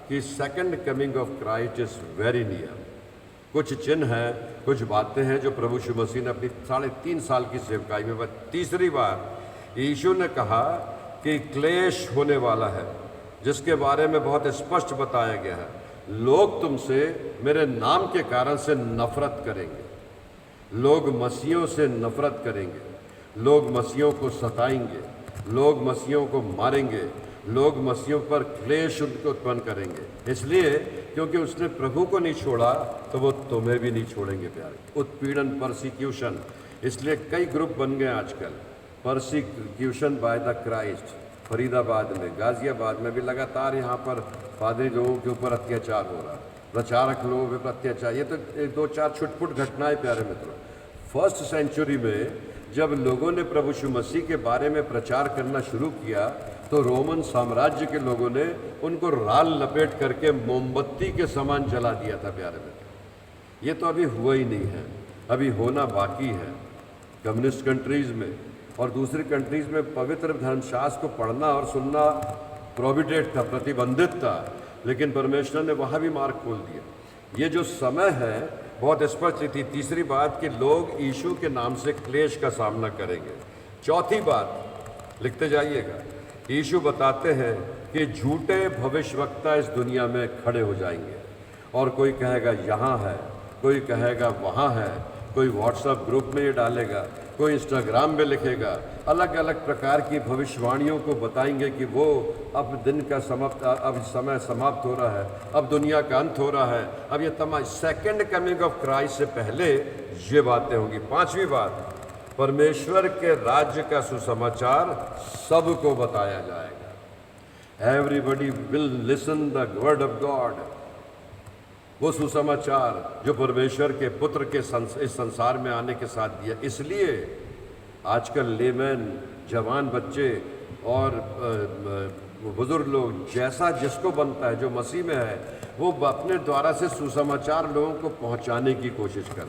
कि second coming of Christ is very near. कुछ चिन्ह हैं, कुछ बातें हैं जो प्रभु यीशु मसीह ने अपनी 3.5 साल की सेवकाई में तीसरी बार यीशु ने कहा कि क्लेश होने वाला है, जिसके बारे में बहुत स्पष्ट बताया गया है। लोग तुमसे मेरे नाम के कारण से नफरत करेंगे, लोग मसीहों से नफरत करेंगे, लोग मसीहों को सताएंगे, लोग मसीहों को मारेंगे, लोग मसीहों पर क्लेश उनको उत्पन्न करेंगे। इसलिए क्योंकि उसने प्रभु को नहीं छोड़ा, तो वो तुम्हें भी नहीं छोड़ेंगे प्यारे। उत्पीड़न, परसिक्यूशन, इसलिए कई ग्रुप बन गए आजकल। Persecution by the Christ, Faridabad में, गाजियाबाद में भी लगातार यहाँ पर पादरी लोगों के ऊपर अत्याचार हो रहा है, प्रचारक लोगों पर अत्याचार। ये तो 2-4 छुटपुट घटनाएं प्यारे मित्रों। फर्स्ट सेंचुरी में जब लोगों ने प्रभु यीशु मसीह के बारे में प्रचार करना शुरू किया, तो रोमन साम्राज्य के लोगों ने उनको राल लपेट करके मोमबत्ती के समान जला दिया था प्यारे मित्र। ये तो अभी हुआ ही नहीं है, अभी होना बाकी है। कम्युनिस्ट कंट्रीज़ में और दूसरी कंट्रीज़ में पवित्र धर्मशास्त्र को पढ़ना और सुनना प्रोहिबिटेड था, प्रतिबंधित था, लेकिन परमेश्वर ने वहाँ भी मार्ग खोल दिया। ये जो समय है बहुत स्पष्ट थी। तीसरी बात कि लोग यीशु के नाम से क्लेश का सामना करेंगे। चौथी बात लिखते जाइएगा, यीशु बताते हैं कि झूठे भविष्यवक्ता इस दुनिया में खड़े हो जाएंगे, और कोई कहेगा यहाँ है, कोई कहेगा वहाँ है, कोई व्हाट्सएप ग्रुप में ये डालेगा, कोई इंस्टाग्राम में लिखेगा, अलग अलग प्रकार की भविष्यवाणियों को बताएंगे कि वो अब दिन का अब समय समाप्त हो रहा है, अब दुनिया का अंत हो रहा है, अब ये तमाम सेकंड कमिंग ऑफ क्राइस्ट से पहले ये बातें होंगी। पांचवी बात, परमेश्वर के राज्य का सुसमाचार सबको बताया जाएगा। Everybody will listen the word of God. वो सुसमाचार जो परमेश्वर के पुत्र के इस संसार में आने के साथ दिया। इसलिए आजकल लेमैन, जवान बच्चे और बुजुर्ग लोग, जैसा जिसको बनता है, जो मसीह में है, वो अपने द्वारा से सुसमाचार लोगों को पहुंचाने की कोशिश कर।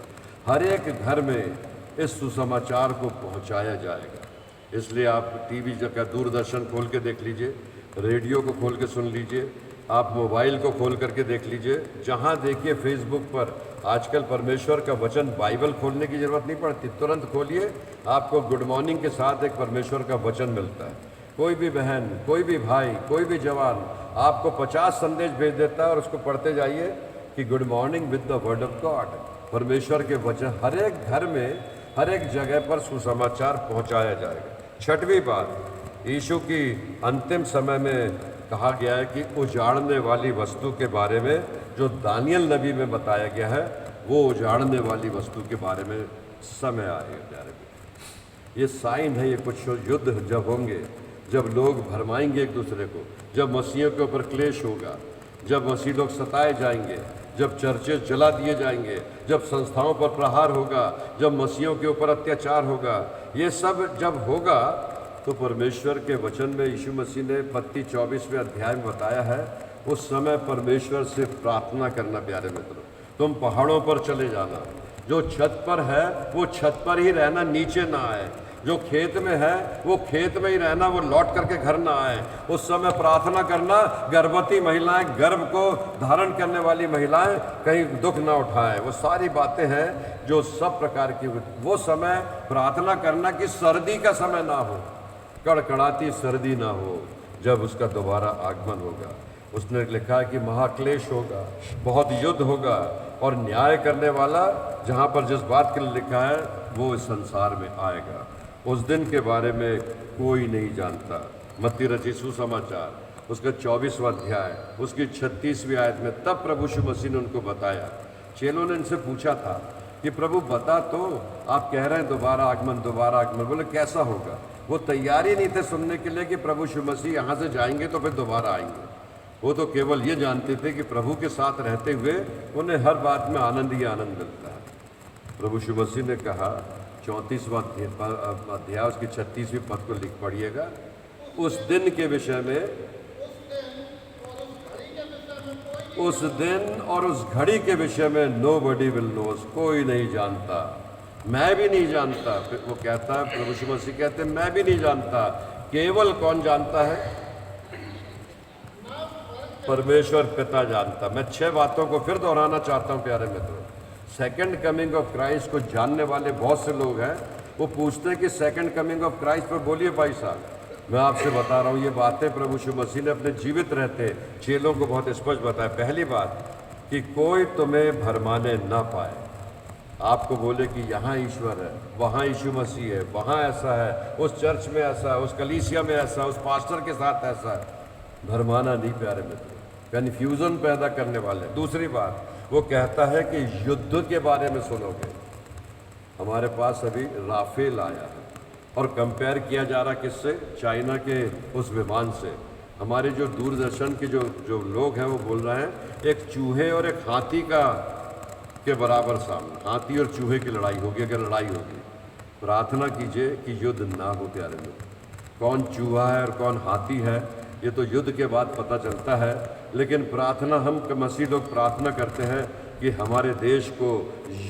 हर एक घर में इस सुसमाचार को पहुंचाया जाएगा। इसलिए आप टीवी का दूरदर्शन खोल के देख लीजिए, रेडियो को खोल के सुन लीजिए, आप मोबाइल को खोल करके देख लीजिए, जहाँ देखिए फेसबुक पर आजकल परमेश्वर का वचन, बाइबल खोलने की ज़रूरत नहीं पड़ती, तुरंत खोलिए, आपको गुड मॉर्निंग के साथ एक परमेश्वर का वचन मिलता है। कोई भी बहन, कोई भी भाई, कोई भी जवान आपको 50 संदेश भेज देता है और उसको पढ़ते जाइए कि good morning with the word of God. परमेश्वर के वचन हर एक घर में, हर एक जगह पर सुसमाचार पहुंचाया जाएगा। छठवीं बात, यीशु की अंतिम समय में कहा गया है कि उजाड़ने वाली वस्तु के बारे में, जो दानियल नबी में बताया गया है, वो उजाड़ने वाली वस्तु के बारे में समय आएगा प्यारे। ये साइन है, ये कुछ युद्ध जब होंगे, जब लोग भरमाएंगे एक दूसरे को, जब मसीहों के ऊपर क्लेश होगा, जब मसीह लोग सताए जाएंगे, जब चर्चेज जला दिए जाएंगे, जब संस्थाओं पर प्रहार होगा, जब मसीहों के ऊपर अत्याचार होगा, ये सब जब होगा तो परमेश्वर के वचन में यीशु मसीह ने मत्ती 24वें अध्याय में बताया है, उस समय परमेश्वर से प्रार्थना करना प्यारे मित्रों। तुम पहाड़ों पर चले जाना, जो छत पर है वो छत पर ही रहना, नीचे ना आए। जो खेत में है वो खेत में ही रहना, वो लौट करके घर ना आए। उस समय प्रार्थना करना, गर्भवती महिलाएं, गर्भ को धारण करने वाली महिलाएं कहीं दुख ना उठाएं। वो सारी बातें हैं जो सब प्रकार की। वो समय प्रार्थना करना कि सर्दी का समय ना हो, कड़कड़ाती सर्दी ना हो, जब उसका दोबारा आगमन होगा। उसने लिखा है कि महाक्लेश होगा, बहुत युद्ध होगा, और न्याय करने वाला जहाँ पर जिस बात के लिए लिखा है वो इस संसार में आएगा। उस दिन के बारे में कोई नहीं जानता। मत्ती रचित सुसमाचार उसका 24वां अध्याय उसकी 36वीं आयत में तब प्रभु यीशु मसीह ने उनको बताया। चेलों ने इनसे पूछा था कि प्रभु बता तो, आप कह रहे हैं दोबारा आगमन, दोबारा आगमन, बोले कैसा होगा। वो तैयारी नहीं थे सुनने के लिए कि प्रभु यीशु मसीह यहाँ से जाएंगे तो फिर दोबारा आएंगे। वो तो केवल ये जानते थे कि प्रभु के साथ रहते हुए उन्हें हर बात में आनंद ही आनंद मिलता है। प्रभु यीशु मसीह ने कहा, 34वां अध्याय उसकी 36वीं पद को लिख पढ़िएगा, उस दिन के विषय में, उस दिन और उस घड़ी के विषय में नोबडी विल नोस, कोई नहीं जानता, मैं भी नहीं जानता। फिर वो कहता है, प्रभु यीशु मसीह कहते हैं मैं भी नहीं जानता। केवल कौन जानता है? परमेश्वर पिता जानता। मैं 6 बातों को फिर दोहराना चाहता हूँ प्यारे मित्रों। सेकंड कमिंग ऑफ क्राइस्ट को जानने वाले बहुत से लोग हैं, वो पूछते हैं कि सेकंड कमिंग ऑफ क्राइस्ट पर बोलिए भाई साहब। मैं आपसे बता रहा हूँ, ये बातें प्रभु यीशु मसीह ने अपने जीवित रहते चेलों को बहुत स्पष्ट बताया। पहली बात कि कोई तुम्हें भरमाने ना पाए, आपको बोले कि यहाँ ईश्वर है, वहाँ यीशु मसीह है, वहाँ ऐसा है, उस चर्च में ऐसा है, उस कलीसिया में ऐसा है, उस पास्टर के साथ ऐसा है। भरमाना नहीं प्यारे मित्र, कन्फ्यूज़न पैदा करने वाले। दूसरी बात वो कहता है कि युद्ध के बारे में सुनोगे। हमारे पास अभी राफेल आया है और कंपेयर किया जा रहा किससे? चाइना के उस विमान से। हमारे जो दूरदर्शन के जो लोग हैं वो बोल रहे हैं एक चूहे और एक हाथी के बराबर सामना, हाथी और चूहे की लड़ाई होगी। अगर लड़ाई होगी, प्रार्थना कीजिए कि युद्ध ना हो प्यारे लोग। कौन चूहा है और कौन हाथी है ये तो युद्ध के बाद पता चलता है, लेकिन प्रार्थना हम मसीह लोग प्रार्थना करते हैं कि हमारे देश को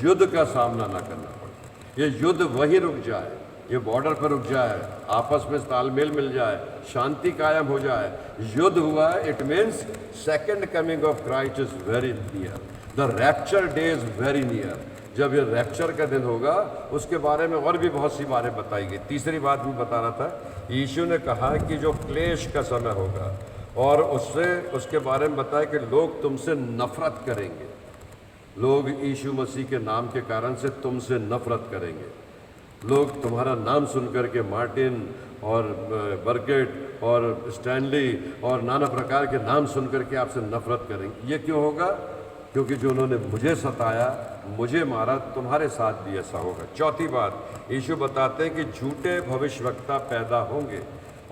युद्ध का सामना ना करना पड़े। ये युद्ध वहीं रुक जाए, ये बॉर्डर पर रुक जाए, आपस में तालमेल मिल जाए, शांति कायम हो जाए। युद्ध हुआ है, it means second coming of Christ is very near, the rapture day is very near. जब ये रैप्चर का दिन होगा उसके बारे में और भी बहुत सी बातें बताई गई। तीसरी बात मैं बता रहा था, यीशु ने कहा कि जो क्लेश का समय होगा और उसके बारे में बताया कि लोग तुमसे नफरत करेंगे। लोग यीशु मसीह के नाम के कारण से तुमसे नफरत करेंगे। लोग तुम्हारा नाम सुन कर के मार्टिन और बर्गेट और स्टैनली और नाना प्रकार के नाम सुन कर के आपसे नफरत करेंगे। ये क्यों होगा? क्योंकि जो उन्होंने मुझे सताया, मुझे मारा, तुम्हारे साथ भी ऐसा होगा। चौथी बात, यीशु बताते हैं कि झूठे भविष्यवक्ता पैदा होंगे।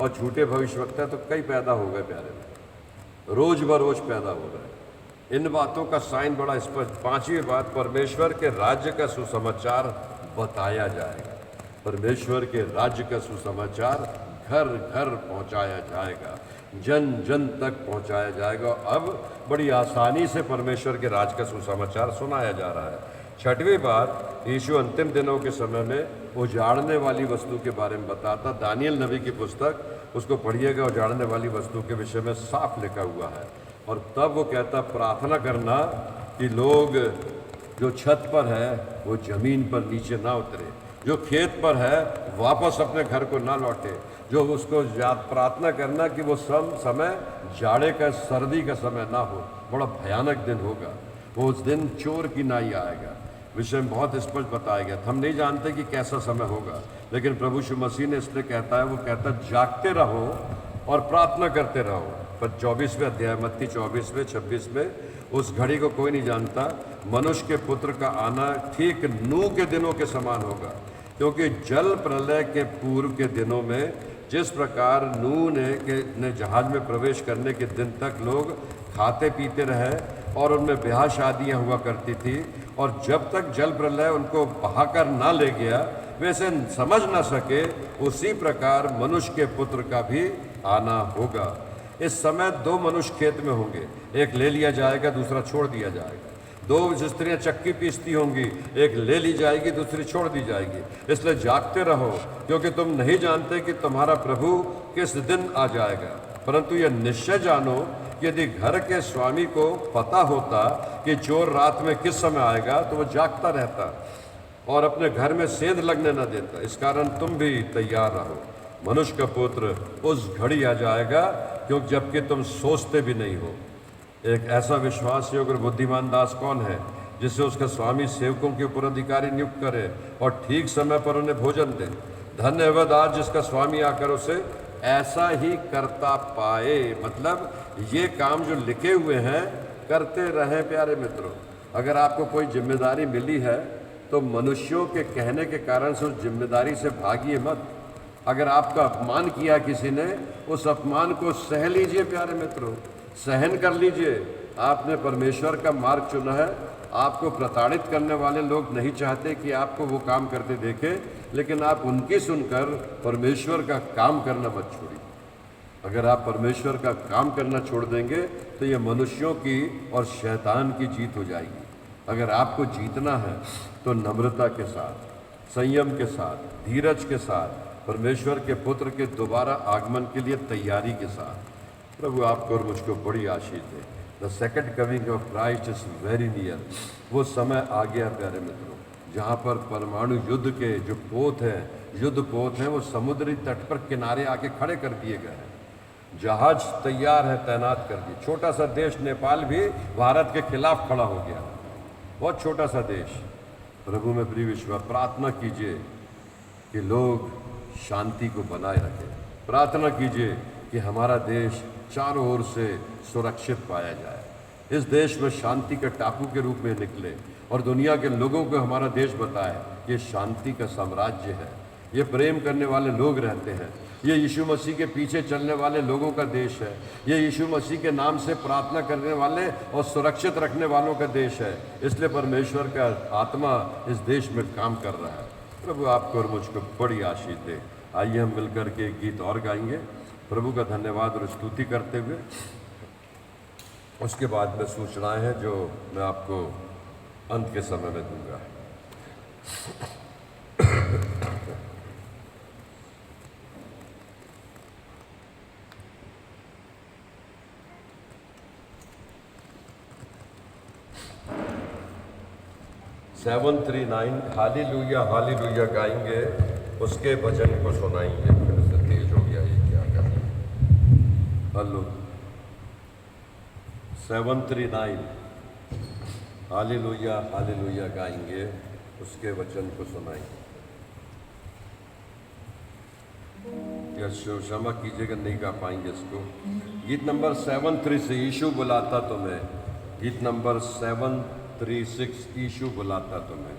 और झूठे भविष्यवक्ता तो कई पैदा हो गए प्यारे में, रोज बरोज पैदा हो रहे हैं। इन बातों का साइन बड़ा स्पष्ट। पांचवी बात, परमेश्वर के राज्य का सुसमाचार बताया जाएगा। परमेश्वर के राज्य का सुसमाचार घर घर पहुंचाया जाएगा, जन जन तक पहुंचाया जाएगा। अब बड़ी आसानी से परमेश्वर के राज्य का सुसमाचार सुनाया जा रहा है। छठवीं बात, यीशु अंतिम दिनों के समय में उजाड़ने वाली वस्तु के बारे में बताता। दानियल नबी की पुस्तक, उसको पढ़िएगा, उजाड़ने वाली वस्तु के विषय में साफ लिखा हुआ है। और तब वो कहता, प्रार्थना करना कि लोग जो छत पर है वो जमीन पर नीचे ना उतरे, जो खेत पर है वापस अपने घर को ना लौटे, जो उसको प्रार्थना करना कि वो समय जाड़े का, सर्दी का समय ना हो। बड़ा भयानक दिन होगा वो, उस दिन चोर की नाई आएगा। विषय में बहुत स्पष्ट बताया गया। हम नहीं जानते कि कैसा समय होगा, लेकिन प्रभु यीशु मसीह ने इसलिए कहता है, वो कहता है जागते रहो और प्रार्थना करते रहो। पर 24वें अध्याय, मत्ती 24वें 26 में, उस घड़ी को कोई नहीं जानता, मनुष्य के पुत्र का आना ठीक नूह के दिनों के समान होगा। क्योंकि जल प्रलय के पूर्व के दिनों में जिस प्रकार नूह ने जहाज में प्रवेश करने के दिन तक लोग खाते पीते रहे और उनमें ब्याह शादियां हुआ करती थी, और जब तक जल प्रलय उनको बहाकर ना ले गया वैसे समझ ना सके, उसी प्रकार मनुष्य के पुत्र का भी आना होगा। इस समय दो मनुष्य खेत में होंगे, एक ले लिया जाएगा, दूसरा छोड़ दिया जाएगा। दो स्त्रियां चक्की पीसती होंगी, एक ले ली जाएगी, दूसरी छोड़ दी जाएगी। इसलिए जागते रहो, क्योंकि तुम नहीं जानते कि तुम्हारा प्रभु किस दिन आ जाएगा। परंतु यह निश्चय जानो कि यदि घर के स्वामी को पता होता कि चोर रात में किस समय आएगा, तो वह जागता रहता और अपने घर में सेंध लगने न देता। इस कारण तुम भी तैयार रहो, मनुष्य का पुत्र उस घड़ी आ जाएगा क्योंकि जबकि तुम सोचते भी नहीं हो। एक ऐसा विश्वास योग्य और बुद्धिमान दास कौन है, जिसे उसका स्वामी सेवकों के ऊपर अधिकारी नियुक्त करे और ठीक समय पर उन्हें भोजन दे। धन्य है वह दास जिसका स्वामी आकर उसे ऐसा ही करता पाए। मतलब ये काम जो लिखे हुए हैं करते रहें। प्यारे मित्रों, अगर आपको कोई जिम्मेदारी मिली है तो मनुष्यों के कहने के कारण से उस जिम्मेदारी से भागिए मत। अगर आपका अपमान किया किसी ने, उस अपमान को सह लीजिए। प्यारे मित्रों, सहन कर लीजिए। आपने परमेश्वर का मार्ग चुना है। आपको प्रताड़ित करने वाले लोग नहीं चाहते कि आपको वो काम करते देखें, लेकिन आप उनकी सुनकर परमेश्वर का काम करना मत छोड़िए। अगर आप परमेश्वर का काम करना छोड़ देंगे तो ये मनुष्यों की और शैतान की जीत हो जाएगी। अगर आपको जीतना है तो नम्रता के साथ, संयम के साथ, धीरज के साथ, परमेश्वर के पुत्र के दोबारा आगमन के लिए तैयारी के साथ। प्रभु आपको और मुझको बड़ी आशीष दे। The second coming of Christ is very near. वो समय आ गया प्यारे मित्रों, जहाँ पर परमाणु युद्ध के जो पोत हैं, युद्ध पोत हैं, वो समुद्री तट पर किनारे आके खड़े कर दिए गए हैं। जहाज तैयार है, तैनात कर दिए। छोटा सा देश नेपाल भी भारत के खिलाफ खड़ा हो गया, बहुत छोटा सा देश। प्रभु में प्रिय विश्वास, प्रार्थना कीजिए कि लोग शांति को बनाए रखें। प्रार्थना कीजिए कि हमारा देश चारों ओर से सुरक्षित पाया जाए। इस देश में शांति के टापू के रूप में निकले और दुनिया के लोगों को हमारा देश बताए ये शांति का साम्राज्य है, ये प्रेम करने वाले लोग रहते हैं, ये यीशु मसीह के पीछे चलने वाले लोगों का देश है, ये यीशु मसीह के नाम से प्रार्थना करने वाले और सुरक्षित रखने वालों का देश है। इसलिए परमेश्वर का आत्मा इस देश में काम कर रहा है। प्रभु आपको और मुझको बड़ी आशीष दे। आइए हम मिलकर के एक गीत और गाएंगे, प्रभु का धन्यवाद और स्तुति करते हुए। उसके बाद में सूचनाएं हैं जो मैं आपको अंत के समय में दूंगा। सेवन 3-9 हालेलुया गाएंगे, उसके भजन को सुनाएंगे। फिर से तेज हो गया, ये क्या कर हलो। 739 हालेलुया गाएंगे, उसके वचन को सुनाएंगे। क्षमा कीजिएगा, नहीं गा पाएंगे इसको। गीत नंबर 73 से यीशु बुलाता तुम्हें। गीत नंबर 736 यीशु बुलाता तुम्हें।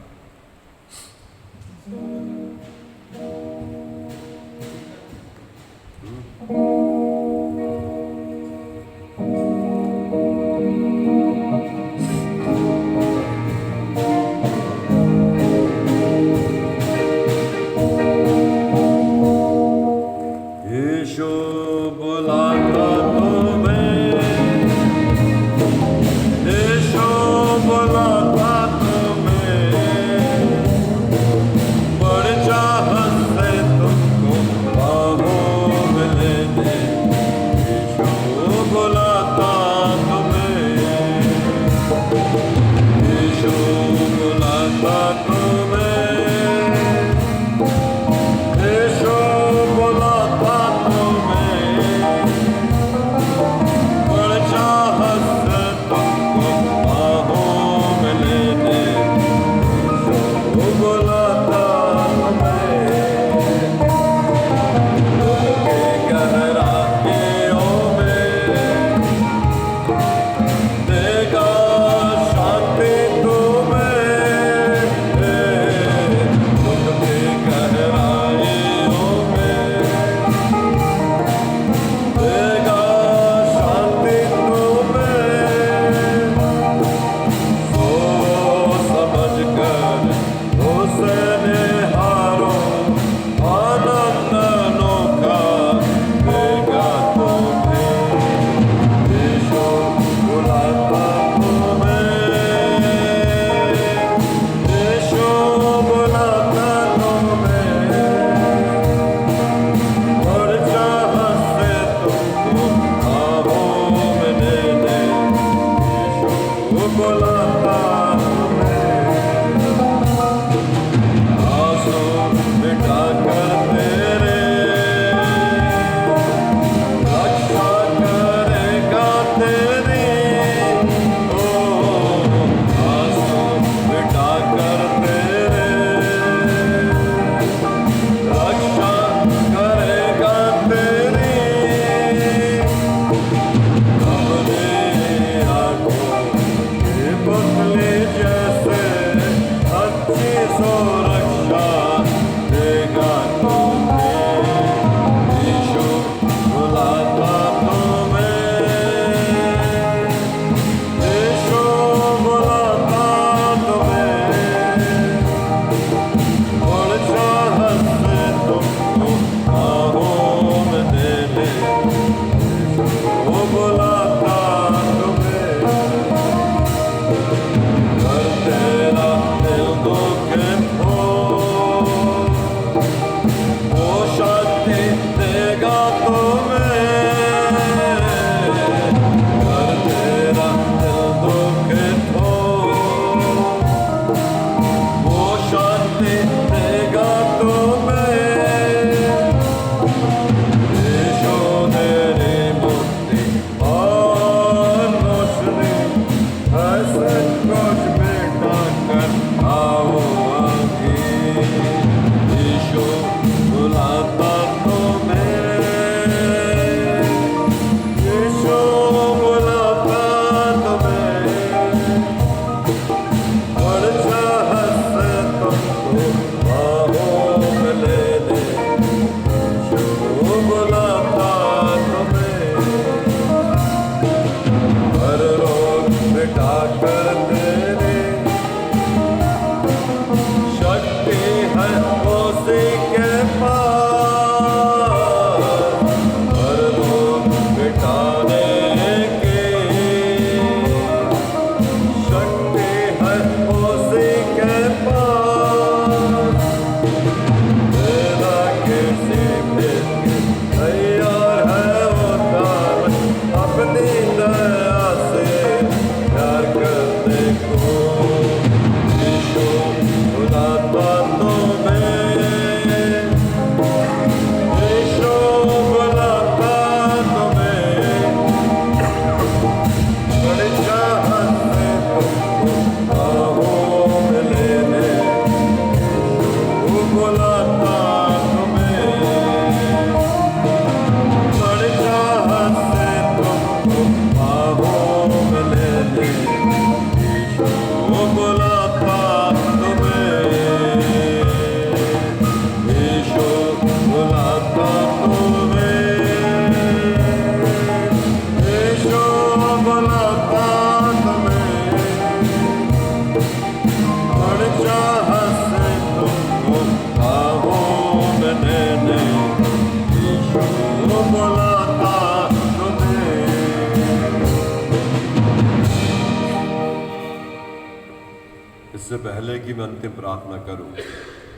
पहले कि मैं अंतिम प्रार्थना करूं,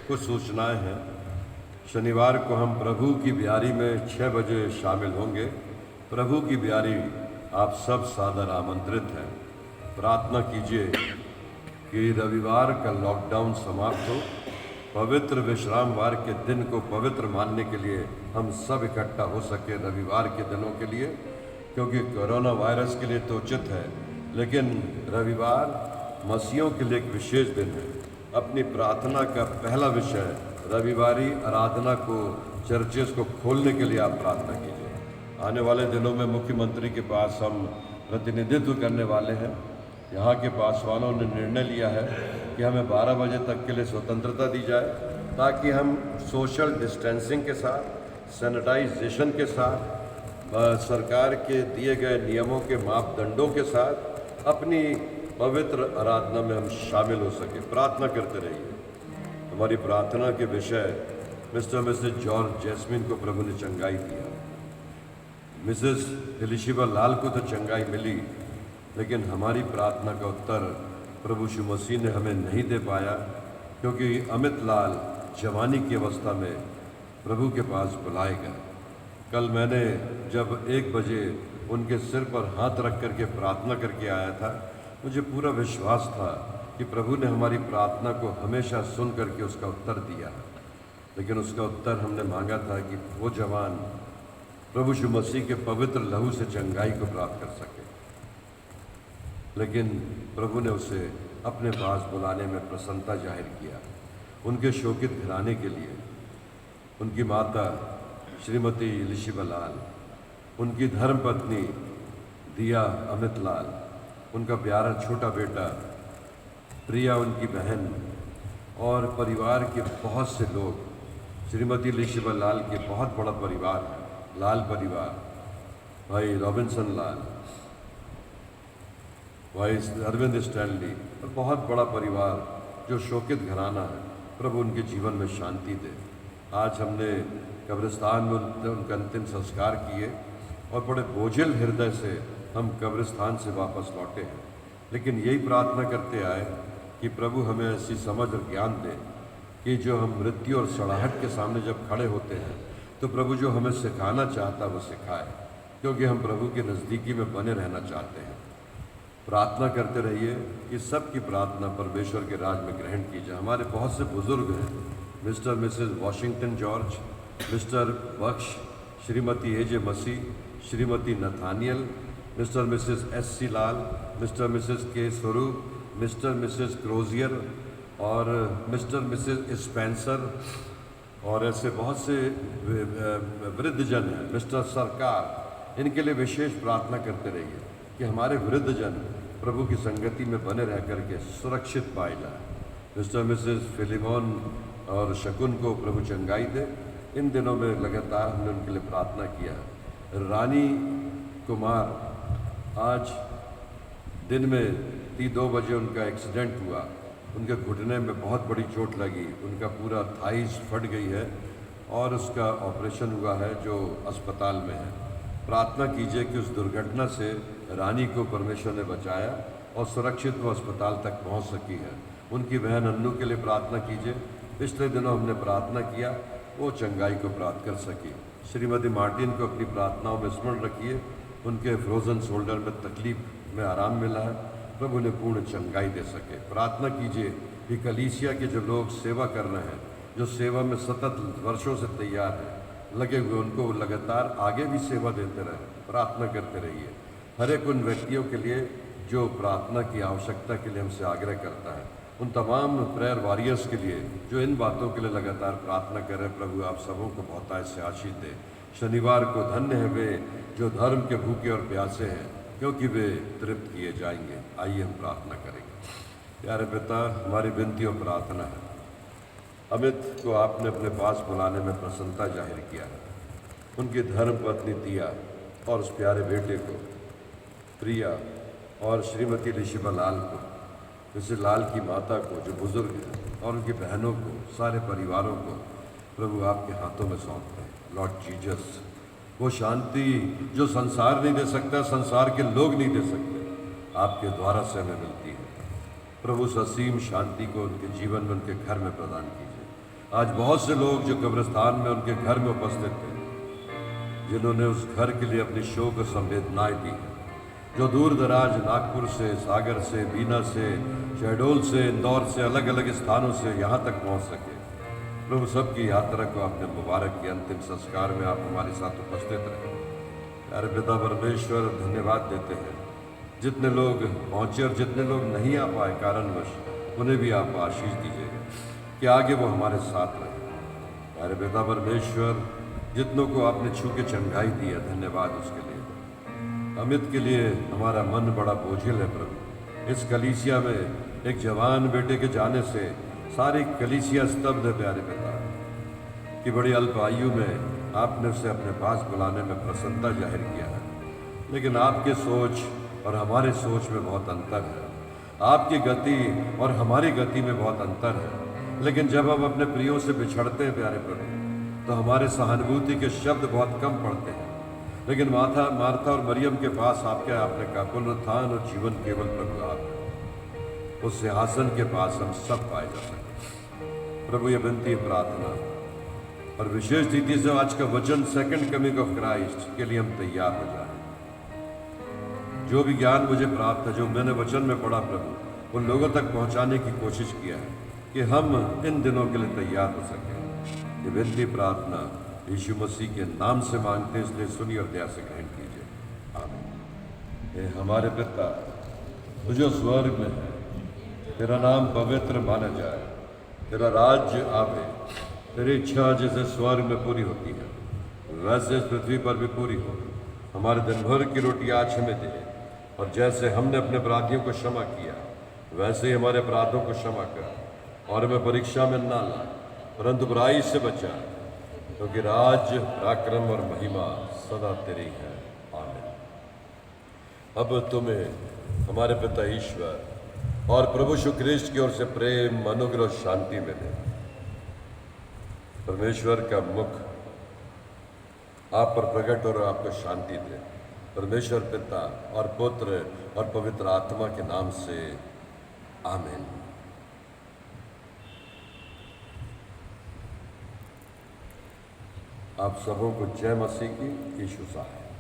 कुछ सूचनाएं हैं। शनिवार को हम प्रभु की ब्यारी में 6 बजे शामिल होंगे। प्रभु की ब्यारी आप सब सादर आमंत्रित हैं। प्रार्थना कीजिए कि रविवार का लॉकडाउन समाप्त हो, पवित्र विश्रामवार के दिन को पवित्र मानने के लिए हम सब इकट्ठा हो सके रविवार के दिनों के लिए, क्योंकि कोरोना वायरस के लिए तो उचित है, लेकिन रविवार मसीहों के लिए एक विशेष दिन है। अपनी प्रार्थना का पहला विषय रविवारी आराधना को, चर्चेस को खोलने के लिए आप प्रार्थना कीजिए। आने वाले दिनों में मुख्यमंत्री के पास हम प्रतिनिधित्व करने वाले हैं। यहाँ के पासवानों ने निर्णय लिया है कि हमें 12 बजे तक के लिए स्वतंत्रता दी जाए, ताकि हम सोशल डिस्टेंसिंग के साथ, सैनिटाइजेशन के साथ, सरकार के दिए गए नियमों के मापदंडों के साथ अपनी पवित्र आराधना में हम शामिल हो सके। प्रार्थना करते रहिए। हमारी प्रार्थना के विषय मिस्टर मिसेस जॉर्ज जैस्मिन को प्रभु ने चंगाई दिया। मिसेस एलिशिबा लाल को तो चंगाई मिली, लेकिन हमारी प्रार्थना का उत्तर प्रभु यीशु मसीह ने हमें नहीं दे पाया, क्योंकि अमित लाल जवानी की अवस्था में प्रभु के पास बुलाए गए। कल मैंने जब 1 बजे उनके सिर पर हाथ रख करके प्रार्थना करके आया था, मुझे पूरा विश्वास था कि प्रभु ने हमारी प्रार्थना को हमेशा सुन करके उसका उत्तर दिया। लेकिन उसका उत्तर हमने मांगा था कि वो जवान प्रभु यीशु मसीह के पवित्र लहू से चंगाई को प्राप्त कर सके, लेकिन प्रभु ने उसे अपने पास बुलाने में प्रसन्नता जाहिर किया। उनके शोकित घराने के लिए उनकी माता श्रीमती एलिशिबा लाल, उनकी धर्मपत्नी दिया अमित लाल, उनका प्यारा छोटा बेटा प्रिया, उनकी बहन और परिवार के बहुत से लोग, श्रीमती एलिशिबा लाल के बहुत बड़ा परिवार है, लाल परिवार, भाई रॉबिन्सन लाल, भाई अरविंद स्टैनली, और बहुत बड़ा परिवार जो शोकित घराना है। प्रभु उनके जीवन में शांति दे। आज हमने कब्रिस्तान में उनका अंतिम संस्कार किए और बड़े बोझिल हृदय से हम कब्रिस्तान से वापस लौटे हैं, लेकिन यही प्रार्थना करते आए कि प्रभु हमें ऐसी समझ और ज्ञान दे कि जो हम मृत्यु और सड़ाहट के सामने जब खड़े होते हैं तो प्रभु जो हमें सिखाना चाहता वो सिखाए, क्योंकि हम प्रभु के नज़दीकी में बने रहना चाहते हैं। प्रार्थना करते रहिए कि सबकी प्रार्थना परमेश्वर के राज में ग्रहण की जाए। हमारे बहुत से बुजुर्ग हैं, Mr Mrs Washington George, Mr Bakhsh, Shrimati AJ Masih, Shrimati Nathaniel, Mr Mrs SC. Lal, Mr Mrs K Swaroop, Mr Mrs Crozier और मिस्टर मिसेस स्पेंसर, और ऐसे बहुत से वृद्धजन हैं, मिस्टर सरकार। इनके लिए विशेष प्रार्थना करते रहिए कि हमारे वृद्धजन प्रभु की संगति में बने रह करके सुरक्षित पाए जाए। मिस्टर मिसेस फिलिमोन और शकुन को प्रभु चंगाई दे। इन दिनों में लगातार हमने उनके लिए प्रार्थना किया। रानी कुमार, आज दिन में 2 बजे उनका एक्सीडेंट हुआ, उनके घुटने में बहुत बड़ी चोट लगी, उनका पूरा थाइस फट गई है और उसका ऑपरेशन हुआ है जो अस्पताल में है। प्रार्थना कीजिए कि उस दुर्घटना से रानी को परमेश्वर ने बचाया और सुरक्षित वो अस्पताल तक पहुंच सकी है। उनकी बहन अन्नू के लिए प्रार्थना कीजिए। पिछले दिनों हमने प्रार्थना किया, वो चंगाई को प्राप्त कर सकी। श्रीमती मार्टिन को अपनी प्रार्थनाओं में स्मरण रखिए। उनके फ्रोजन शोल्डर में तकलीफ में आराम मिला है, प्रभु ने पूर्ण चंगाई दे सके। प्रार्थना कीजिए कि कलीसिया के जो लोग सेवा कर रहे हैं, जो सेवा में सतत वर्षों से तैयार हैं, लगे हुए, उनको लगातार आगे भी सेवा देते रहें। प्रार्थना करते रहिए। हर एक उन व्यक्तियों के लिए जो प्रार्थना की आवश्यकता के लिए हमसे आग्रह करता है, उन तमाम प्रेयर वॉरियर्स के लिए जो इन बातों के लिए लगातार प्रार्थना कर रहे हैं, प्रभु आप सबों को बहुतायत से आशीष दे। शनिवार को धन्य है वे जो धर्म के भूखे और प्यासे हैं, क्योंकि वे तृप्त किए जाएंगे। आइए हम प्रार्थना करेंगे। प्यारे पिता, हमारी विनती और प्रार्थना है, अमित को आपने अपने पास बुलाने में प्रसन्नता जाहिर किया है। उनकी धर्म पत्नी दिया और उस प्यारे बेटे को प्रिया और श्रीमती एलिशिबा लाल को, मिसेस लाल की माता को जो बुजुर्ग हैं, और उनकी बहनों को, सारे परिवारों को प्रभु आपके हाथों में सौंपते हैं। लॉर्ड जीसस, वो शांति जो संसार नहीं दे सकता, संसार के लोग नहीं दे सकते, आपके द्वारा से हमें मिलती है। प्रभु उस असीम शांति को उनके जीवन में, उनके घर में प्रदान कीजिए। आज बहुत से लोग जो कब्रिस्तान में उनके घर में उपस्थित थे, जिन्होंने उस घर के लिए अपनी शोक और संवेदनाएं दी हैं, जो दूर दराज नागपुर से, सागर से, बीना से, शहडोल से, इंदौर से, अलग अलग स्थानों से यहाँ तक पहुँच सके, प्रभु सबकी यात्रा को अपने मुबारक के अंतिम संस्कार में आप हमारे साथ उपस्थित रहे। प्यारे पिता परमेश्वर, धन्यवाद देते हैं जितने लोग पहुँचे और जितने लोग नहीं आ पाए कारणवश, उन्हें भी आप आशीष दीजिएगा कि आगे वो हमारे साथ रहे। प्यारे पिता परमेश्वर, जितनों को आपने छू के चंगाई दी है, धन्यवाद उसके लिए। अमित के लिए हमारा मन बड़ा बोझिल है प्रभु। इस कलीसिया में एक जवान बेटे के जाने से सारी कलीसिया स्तब्ध है प्यारे पिता, कि बड़ी अल्प आयु में आपने उसे अपने पास बुलाने में प्रसन्नता जाहिर किया है, लेकिन आपके सोच और हमारे सोच में बहुत अंतर है। आपकी गति और हमारी गति में बहुत अंतर है। लेकिन जब हम अपने प्रियों से बिछड़ते हैं प्यारे प्रभु, तो हमारे सहानुभूति के शब्द बहुत कम पड़ते हैं। लेकिन मार्था और मरियम के पास आपने कहा, पुनरुत्थान और जीवन केवल प्रभु आप हैं। उस सिंहासन के पास हम सब पाए जा सकते। प्रभु ये विनती प्रार्थना और विशेष रीति से आज का वचन सेकंड कमिंग ऑफ क्राइस्ट के लिए हम तैयार हो जाए। जो भी ज्ञान मुझे प्राप्त है, जो मैंने वचन में पढ़ा प्रभु, उन लोगों तक पहुंचाने की कोशिश किया है कि हम इन दिनों के लिए तैयार हो सकें। ये विनती प्रार्थना यीशु मसीह के नाम से मांगते हैं, इसलिए सुनिए और दया से ग्रहण कीजिए। आमीन। हे हमारे पिता, तू जो स्वर्ग में है, तेरा नाम पवित्र माना जाए, तेरा राज्य आवे, तेरी इच्छा जैसे स्वर्ग में पूरी होती है, वैसे इस पृथ्वी पर भी पूरी हो। हमारे दिन भर की रोटी आज हमें दे, और जैसे हमने अपने अपराधियों को क्षमा किया, वैसे ही हमारे अपराधों को क्षमा कर, और हमें परीक्षा में ना ला, परंतु बुराई से बचा, क्योंकि राज्य, पराक्रम और महिमा सदा तेरी है। आमीन। अब तुम्हें हमारे पिता ईश्वर और प्रभु यीशु ख्रीष्ट की ओर से प्रेम, अनुग्रह, शांति मिले। परमेश्वर का मुख आप पर प्रकट और आपको शांति दे। परमेश्वर पिता और पुत्र और पवित्र आत्मा के नाम से आमीन। आप सबों को जय मसीह की। यीशु साहब।